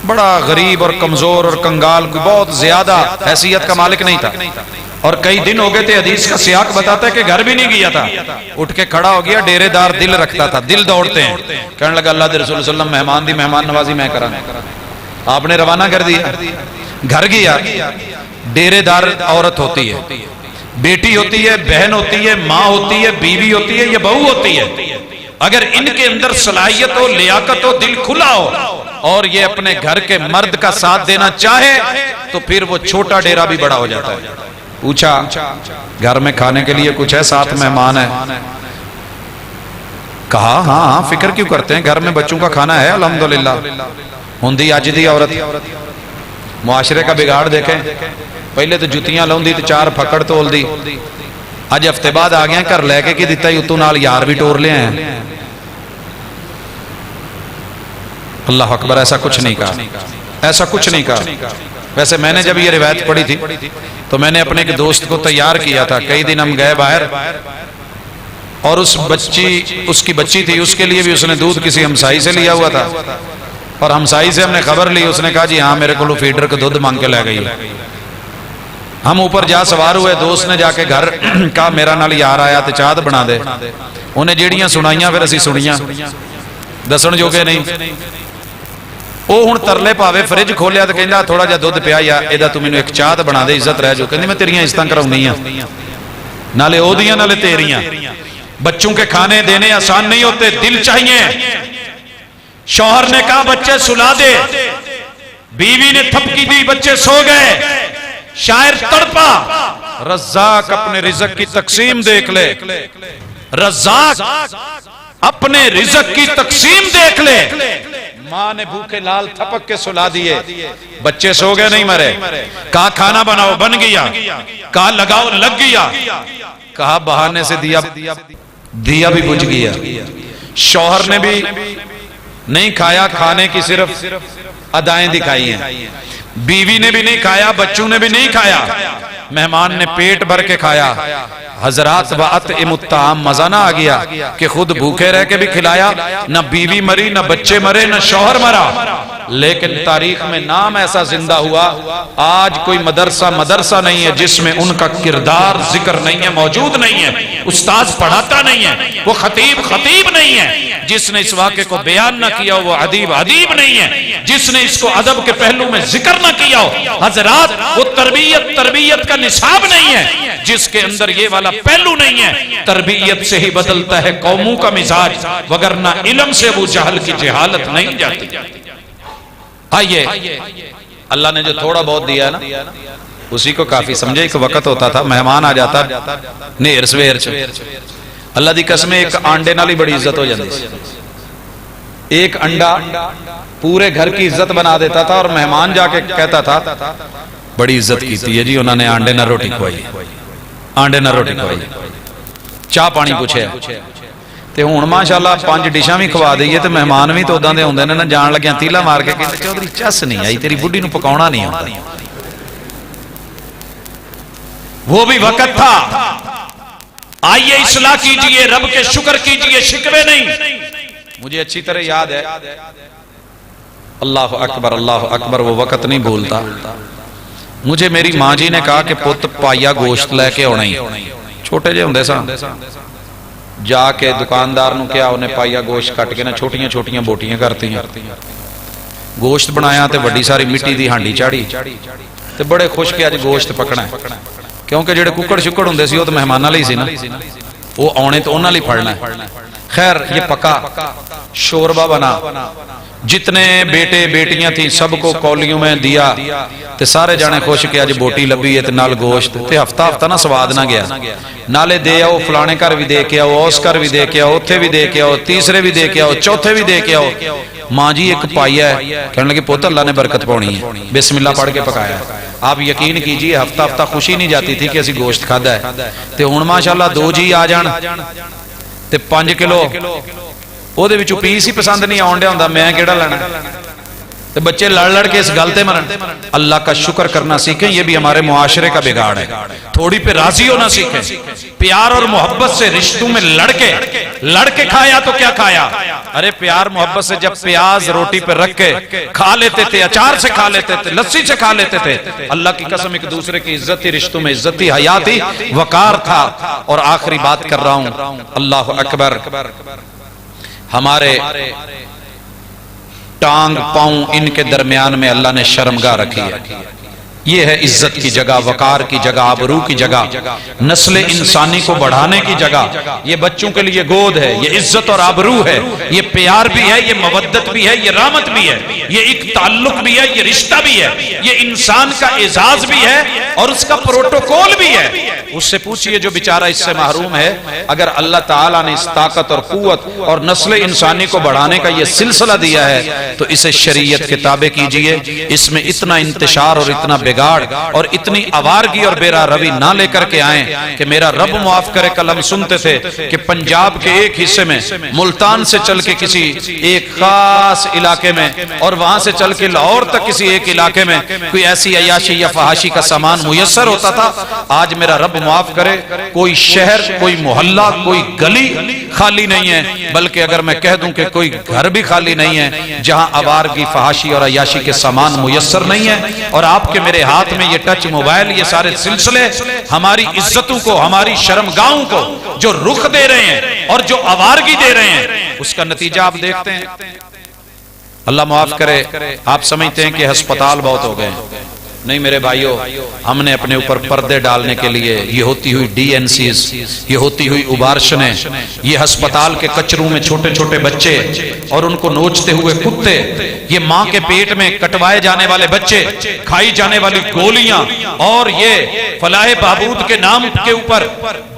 C: بڑا غریب اور کمزور اور کنگال, بہت زیادہ حیثیت کا مالک نہیں تھا, اور کئی دن ہو گئے تھے. حدیث کا سیاق بتاتا ہے کہ گھر بھی نہیں گیا تھا, اٹھ کے کھڑا ہو گیا. ڈیرے دار دل رکھتا تھا, دل دوڑتے ہیں. کہنے لگا اللہ دے رسول صلی اللہ علیہ وسلم مہمان دی مہمان نوازی میں کراں. آپ نے روانہ کر دیا, گھر گیا. ڈیرے دار عورت ہوتی ہے, بیٹی ہوتی ہے, بہن ہوتی ہے, ماں ہوتی ہے, بیوی ہوتی ہے, یہ بہو ہوتی ہے. اگر ان کے اندر صلاحیت ہو, لیاقت ہو, دل کھلا ہو اور یہ اپنے گھر کے مرد کا ساتھ دینا چاہے تو پھر وہ چھوٹا ڈیرا بھی بڑا ہو جاتا ہے. پوچھا گھر میں کھانے کے لیے کچھ ہے, ساتھ مہمان ہے؟ کہا ہاں فکر کیوں کرتے ہیں, گھر میں بچوں کا کھانا ہے الحمدللہ. ہوندی اج دی عورت معاشرے کا بگاڑ دیکھیں, پہلے تو جتیاں لاؤندی تے 4 پھکڑ تول دی, اج ہفتے بعد آ گیا گھر لے کے کی دیتا ہی اتو نال یار بھی ٹور لے ہیں. اللہ اکبر, ایسا کچھ نہیں کہا, ایسا کچھ نہیں کہا. ویسے میں نے جب یہ روایت پڑھی تھی تو میں نے اپنے ایک دوست کو تیار کیا تھا. کئی دن ہم گئے باہر اور اس کی بچی تھی, اس کے لیے بھی اس نے دودھ کسی ہمسائی سے لیا ہوا تھا, اور ہمسائی سے ہم نے خبر لی, اس نے کہا جی ہاں میرے کو فیڈر کو دودھ مانگ کے لے گئی. ہم اوپر جا سوار ہوئے, دوست نے جا کے گھر کہا میرا نال یار آیا تے چاہ بنا دے. انہیں جیڑیاں سنائیاں پھر اسی سنیاں, دسن جو کہ نہیں. وہ ہن ترلے پاوے, فریج کھولیا تے کہندا تھوڑا جا دودھ پیا یا ایدا تو مینوں ایک چاہ بنا دے, عزت رہ جو. کہندی میں تیریاں عزتاں کراونی ہیں, نالے اودیاں نالے تیریاں. بچوں کے کھانے دینے آسان نہیں ہوتے, دل چاہیے. شوہر نے کہا بچے سلا دے, بیوی نے تھپکی دی, بچے سو گئے. شاعر تڑپا, رزاق اپنے رزق کی تقسیم دیکھ لے, رزاق اپنے رزق کی تقسیم دیکھ لے. ماں نے بھوکے لال تھپک کے سلا دیے, بچے سو گئے نہیں مرے. کہا کھانا بناؤ, بن گیا. کہا لگاؤ, لگ گیا. کہا بہانے سے دیا بھی بجھ گیا. شوہر نے بھی نہیں کھایا, کھانے کی صرف ادائیں دکھائی ہیں. بیوی نے بھی نہیں کھایا, بچوں نے بھی نہیں کھایا, مہمان نے پیٹ بھر کے کھایا. حضرات وَأَطْعِمُ الطَّعَامَ, مزہ نہ آ گیا کہ خود بھوکے رہ کے بھی کھلایا, نہ بیوی مری, نہ بچے مرے, نہ شوہر مرا. لیکن تاریخ میں نام ایسا زندہ ہوا, آج کوئی مدرسہ نہیں ہے جس میں ان کا کردار ذکر نہیں ہے, موجود نہیں ہے. استاذ پڑھاتا نہیں ہے, وہ خطیب نہیں ہے. جس نے اس واقعے کو بیان نہ کیا ہو وہ ادیب نہیں ہے. جس نے اس کو ادب کے پہلو میں ذکر نہ کیا ہو حضرات وہ تربیت کا نصاب نہیں ہے. جس کے اندر یہ والا پہلو نہیں ہے, تربیت سے ہی بدلتا ہے قوموں کا مزاج, وگرنہ علم سے ابو جہل کی جہالت نہیں جاتی. آئیے اللہ نے جو تھوڑا بہت دیا ہے نا اسی کو کافی سمجھے. ایک وقت ہوتا تھا مہمان آ جاتا نیر سویر چ, اللہ دی قسم ایک آنڈے نال ہی بڑی عزت ہو جاتی. ایک انڈا پورے گھر کی عزت بنا دیتا تھا, اور مہمان جا کے کہتا تھا بڑی عزت کی جی انہوں نے آنڈے نہ روٹی کھوائی آنڈے نہ روٹی کھوائی چاہ پانی پوچھے تے ہن ماشاءاللہ 5 ڈشاں بھی کھوا دئیے تے مہمان بھی تو اوداں دے ہوندے نے نا جان لگیاں تیلا مار کے کہندے چودھری چس نہیں آئی تیری بڈھی نو پکاونا نہیں آندا وہ بھی وقت تھا آئیے اصلاح کیجئے رب کے شکر کیجئے شکوے نہیں مجھے اچھی طرح یاد ہے اللہ اکبر وہ وقت نہیں بھولتا مجھے میری ماں جی نے کہا کہ پت پائیا گوشت لے کے ہونا ہی چھوٹے جے ہوندے سا جا کے دکاندار نو کیا انہیں پائیا گوشت کٹ کے نا چھوٹیاں چھوٹیاں بوٹیاں کرتی ہیں گوشت بنایا تے بڑی ساری مٹی دی ہانڈی چاڑی تے بڑے خوش کہ اج گوشت پکنا ہے کیونکہ جڑے ککڑ شکڑ ہوندے سی وہ تو مہماناں لئی سی نا وہ آنے تو انہاں لئی پھڑنا ہے خیر یہ پکا شوربہ بنا جتنے بیٹے بیٹیاں تھیں سب کو کولیوں میں دیا تے سارے جانے خوش کہ اج بوٹی لبی ہے تے نال گوشت تے ہفتہ نا سواد نہ گیا نالے دے آؤ فلانے گھر بھی دے کے آؤ اس گھر بھی دے کے آؤ اوتھے بھی دے کے آؤ تیسرے بھی دے کے آؤ چوتھے بھی دے کے آؤ ماں جی ایک پائیا ہے کہنے لگے پوت اللہ نے برکت پاؤنی ہے بسم اللہ پڑھ کے پکایا آپ یقین کیجئے ہفتہ خوشی نہیں جاتی تھی کہ اسی گوشت کھادا ہے تے ہن ماشاءاللہ 2 جی آ جان تے 5 کلو او دے وچوں پیس ہی پسند نہیں آن ڈیا ہوندا میں کیڑا لینا تے بچے لڑ کے اس گل تے مرن اللہ کا شکر کرنا سیکھیں یہ بھی ہمارے معاشرے کا بگاڑ ہے تھوڑی پہ راضی ہونا سیکھیں پیار اور محبت سے رشتوں میں لڑ کے کھایا تو کیا کھایا ارے پیار محبت سے جب پیاز روٹی پہ رکھ کے کھا لیتے تھے اچار سے کھا لیتے تھے لسی سے کھا لیتے تھے اللہ کی قسم ایک دوسرے کی عزت تھی رشتوں میں عزت تھی حیا تھی وقار تھا اور آخری بات کر رہا ہوں اللہ اکبر ہمارے ٹانگ پاؤں ان کے درمیان میں اللہ نے شرمگاہ رکھی ہے یہ ہے عزت کی جگہ وقار کی جگہ آبرو کی جگہ نسل انسانی کو بڑھانے کی جگہ یہ بچوں کے لیے گود ہے یہ عزت اور آبرو ہے یہ پیار بھی ہے یہ مودت بھی ہے یہ رحمت بھی ہے یہ ایک تعلق بھی ہے یہ رشتہ بھی ہے یہ انسان کا اعزاز بھی ہے اور اس کا پروٹوکول بھی ہے اس سے پوچھئے جو بیچارہ اس سے محروم ہے اگر اللہ تعالیٰ نے اس طاقت اور قوت اور نسل انسانی کو بڑھانے کا یہ سلسلہ دیا ہے تو اسے شریعت کے تابع کیجئے اس میں اتنا انتشار اور اتنا بگاڑ اور اتنی آوارگی اور بیرا روی نہ لے کر کے آئیں کہ میرا رب معاف کرے کل ہم سنتے تھے کہ پنجاب کے ایک حصے میں ملتان سے چل کے کسی ایک خاص علاقے میں اور وہاں سے چل کے لاہور تک کسی ایک علاقے میں کوئی ایسی عیاشی یا فحاشی کا سامان میسر ہوتا تھا آج میرا رب معاف کرے کوئی شہر کوئی محلہ کوئی گلی خالی نہیں ہے بلکہ اگر میں کہہ دوں کہ کوئی گھر بھی خالی نہیں ہے جہاں آوارگی فحاشی اور عیاشی کے سامان میسر نہیں ہے اور آپ کے میرے ہاتھ میں یہ ٹچ موبائل یہ سارے سلسلے ہماری عزتوں کو ہماری شرمگاہوں کو جو رخ دے رہے ہیں اور جو آوارگی دے رہے ہیں اس کا نتیجہ آپ دیکھتے ہیں اللہ معاف کرے آپ سمجھتے ہیں کہ ہسپتال بہت ہو گئے نہیں میرے بھائیوں ہم نے اپنے اوپر پردے ڈالنے کے لیے یہ ہوتی ہوئی ڈی این سیز یہ ہوتی ہوئی ابارشنیں یہ ہسپتال کے کچروں میں چھوٹے چھوٹے بچے اور ان کو نوچتے ہوئے کتے یہ ماں کے پیٹ میں کٹوائے جانے والے بچے کھائی جانے والی گولیاں اور یہ فلاح بہبود کے نام کے اوپر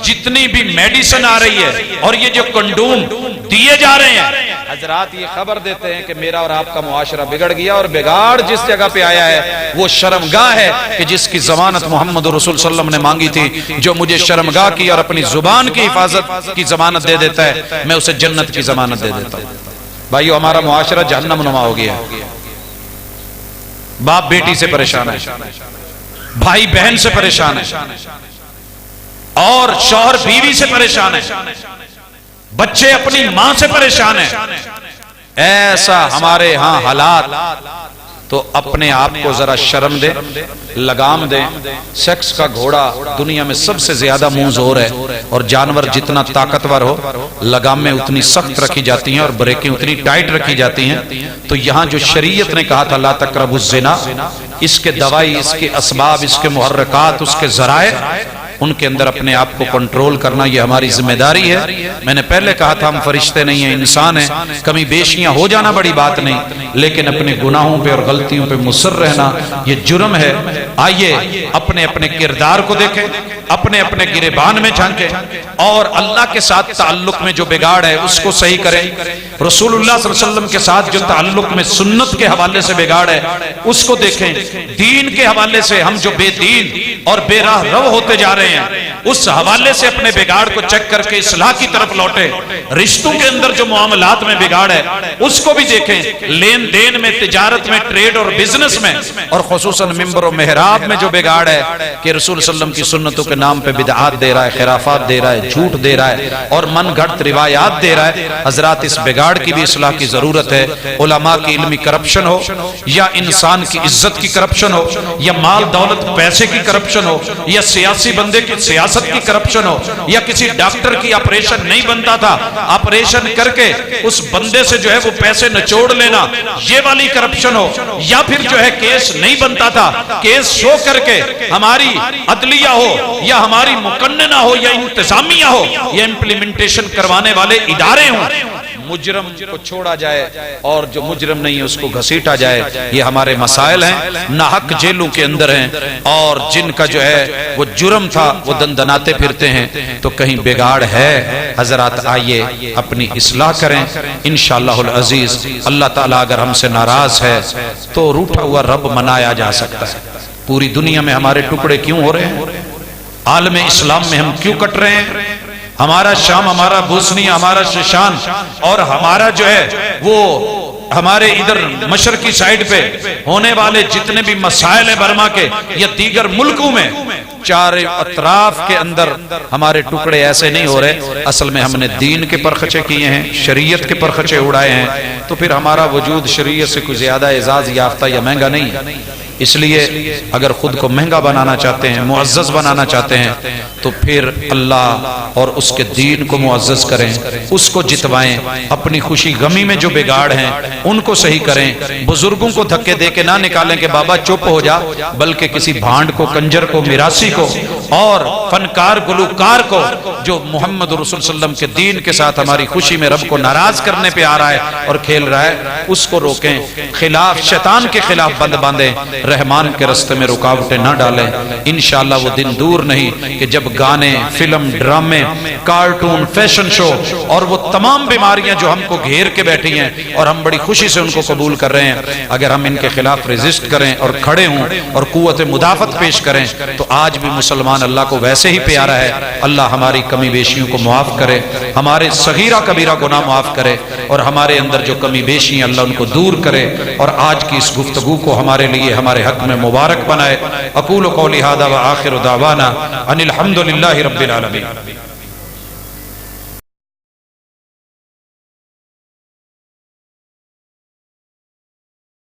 C: جتنی بھی میڈیسن آ رہی ہے اور یہ جو کنڈوم دیے جا رہے ہیں حضرات یہ خبر دیتے ہیں کہ میرا اور آپ کا معاشرہ بگڑ گیا اور بگاڑ جس جگہ پہ آیا ہے وہ شرمگاہ ہے کہ جس کی ضمانت محمد رسول صلی اللہ علیہ وسلم نے مانگی تھی جو مجھے شرمگاہ کی اور اپنی زبان کی حفاظت کی ضمانت دے دیتا ہے میں اسے جنت کی ضمانت دے دیتا ہوں بھائیو ہمارا معاشرہ جہنم نما ہو گیا باپ بیٹی سے پریشان ہے بھائی بہن سے پریشان ہے اور شوہر بیوی سے پریشان ہے بچے اپنی ماں سے پریشان ہیں ایسا ہمارے ہاں حالات تو اپنے آپ کو ذرا شرم دے لگام دے سیکس کا گھوڑا دنیا میں سب سے زیادہ منہ زور ہے اور جانور جتنا طاقتور ہو لگامیں اتنی سخت رکھی جاتی ہیں اور بریکیں اتنی ٹائٹ رکھی جاتی ہیں تو یہاں جو شریعت نے کہا تھا لا تقربوا الزنا اس کے دوائی اس کے اسباب اس کے محرکات اس کے ذرائع ان کے اندر اپنے آپ کو کنٹرول کرنا یہ ہماری ذمہ داری ہے میں نے پہلے کہا تھا ہم فرشتے نہیں ہیں انسان ہیں کمی بیشیاں ہو جانا بڑی بات نہیں لیکن اپنے گناہوں پہ اور غلطیوں پہ مصر رہنا یہ جرم ہے آئیے اپنے اپنے کردار کو دیکھیں، اپنے اپنے گریبان میں جھانکیں اور اللہ کے ساتھ تعلق میں جو بگاڑ ہے اس کو صحیح کریں۔ رسول اللہ صلی اللہ علیہ وسلم کے ساتھ جو تعلق میں سنت کے حوالے سے بگاڑ ہے اس کو دیکھیں۔ دین کے حوالے سے ہم جو بے دین اور بے راہ رو ہوتے جا رہے ہیں اس حوالے سے اپنے بگاڑ کو چیک کر کے اصلاح کی طرف لوٹیں۔ رشتوں کے اندر جو معاملات میں بگاڑ ہے اس کو بھی دیکھیں، لین دین میں، تجارت میں، ٹریڈ اور بزنس میں، اور خصوصاً ممبر و محراب میں جو بگاڑ ہے کہ رسول صلی اللہ علیہ وسلم کی سنتوں کے نام پہ بدعات دے رہا ہے، خرافات دے رہا ہے، جھوٹ دے رہا ہے اور من گھڑت روایات دے رہا ہے۔ حضرات اس بگاڑ کی بھی اصلاح کی ضرورت ہے۔ علماء کی علمی کرپشن ہو یا انسان کی عزت کی کرپشن ہو یا مال دولت پیسے کی کرپشن ہو یا سیاسی بندے کی سیاست کی کرپشن ہو یا کسی ڈاکٹر کی آپریشن نہیں بنتا تھا، آپریشن کر کے اس بندے سے جو ہے وہ پیسے نچوڑ لینا، یہ والی کرپشن ہو، یا پھر جو ہے کیس نہیں بنتا تھا، کیس شو کر کے ہماری عدلیہ ہو یا ہماری مقننہ ہو یا انتظامیہ ہو یا امپلیمنٹیشن کروانے والے ادارے ہوں، مجرم کو چھوڑا جائے اور جو مجرم نہیں ہے اس کو گھسیٹا جائے۔ یہ ہمارے مسائل ہیں، ناحق جیلوں کے اندر ہیں اور جن کا جو ہے وہ جرم تھا وہ دندناتے پھرتے ہیں، تو کہیں بگاڑ ہے۔ حضرات آئیے اپنی اصلاح کریں، انشاءاللہ العزیز اللہ تعالیٰ اگر ہم سے ناراض ہے تو روٹھا ہوا رب منایا جا سکتا ہے۔ پوری دنیا میں ہمارے ٹکڑے کیوں ہو رہے ہیں؟ عالم اسلام میں ہم کیوں کٹ رہے ہیں؟ ہمارا شام، ہمارا بوسنیا، ہمارا شیشان اور ہمارا جو ہے وہ ہمارے ادھر مشرقی سائیڈ پہ ہونے والے جتنے بھی مسائل ہیں برما کے یا دیگر ملکوں میں، چار اطراف کے اندر ہمارے ٹکڑے ایسے نہیں ہو رہے، اصل میں ہم نے دین کے پرخچے کیے ہیں، شریعت کے پرخچے اڑائے ہیں، تو پھر ہمارا وجود شریعت سے کوئی زیادہ اعزاز یافتہ یا مہنگا نہیں ہے۔ اس لیے اگر خود کو مہنگا بنانا چاہتے ہیں، معزز بنانا چاہتے ہیں، تو پھر اللہ اور اس کے دین کو معزز کریں، اس کو جتوائیں، اپنی خوشی غمی میں جو بگاڑ ہیں ان کو صحیح کریں۔ بزرگوں کو دھکے دے کے نہ نکالیں کہ بابا چپ ہو جا، بلکہ کسی بھانڈ کو، کنجر کو، میراثی کو اور فنکار گلوکار کو جو محمد رسول صلی اللہ علیہ وسلم کے دین کے ساتھ ہماری خوشی میں رب کو ناراض کرنے پہ آ رہا ہے اور کھیل رہا ہے، اس کو روکیں، خلاف شیطان کے خلاف بند باندھیں، رحمان کے رستے میں رکاوٹیں نہ ڈالیں۔ انشاءاللہ وہ دن دور نہیں کہ جب گانے، فلم، ڈرامے، کارٹون، فیشن شو اور وہ تمام بیماریاں جو ہم کو گھیر کے بیٹھی ہیں اور ہم بڑی خوشی سے ان کو قبول کر رہے ہیں، اگر ہم ان کے خلاف ریزسٹ کریں اور کھڑے ہوں اور قوت مدافعت پیش کریں تو آج بھی مسلمان اللہ کو ویسے ہی پیارا ہے۔ اللہ ہماری کمی بیشیوں کو معاف کرے، ہمارے صغیرہ کبیرہ گناہ معاف کرے اور ہمارے اندر جو کمی بیشی ہیں اللہ ان کو دور کرے اور آج کی اس گفتگو کو ہمارے لیے، ہمارے حق میں مبارک بنائے۔ اقول قولی ھذا وآخر دعوانا ان الحمد للہ رب العالمین۔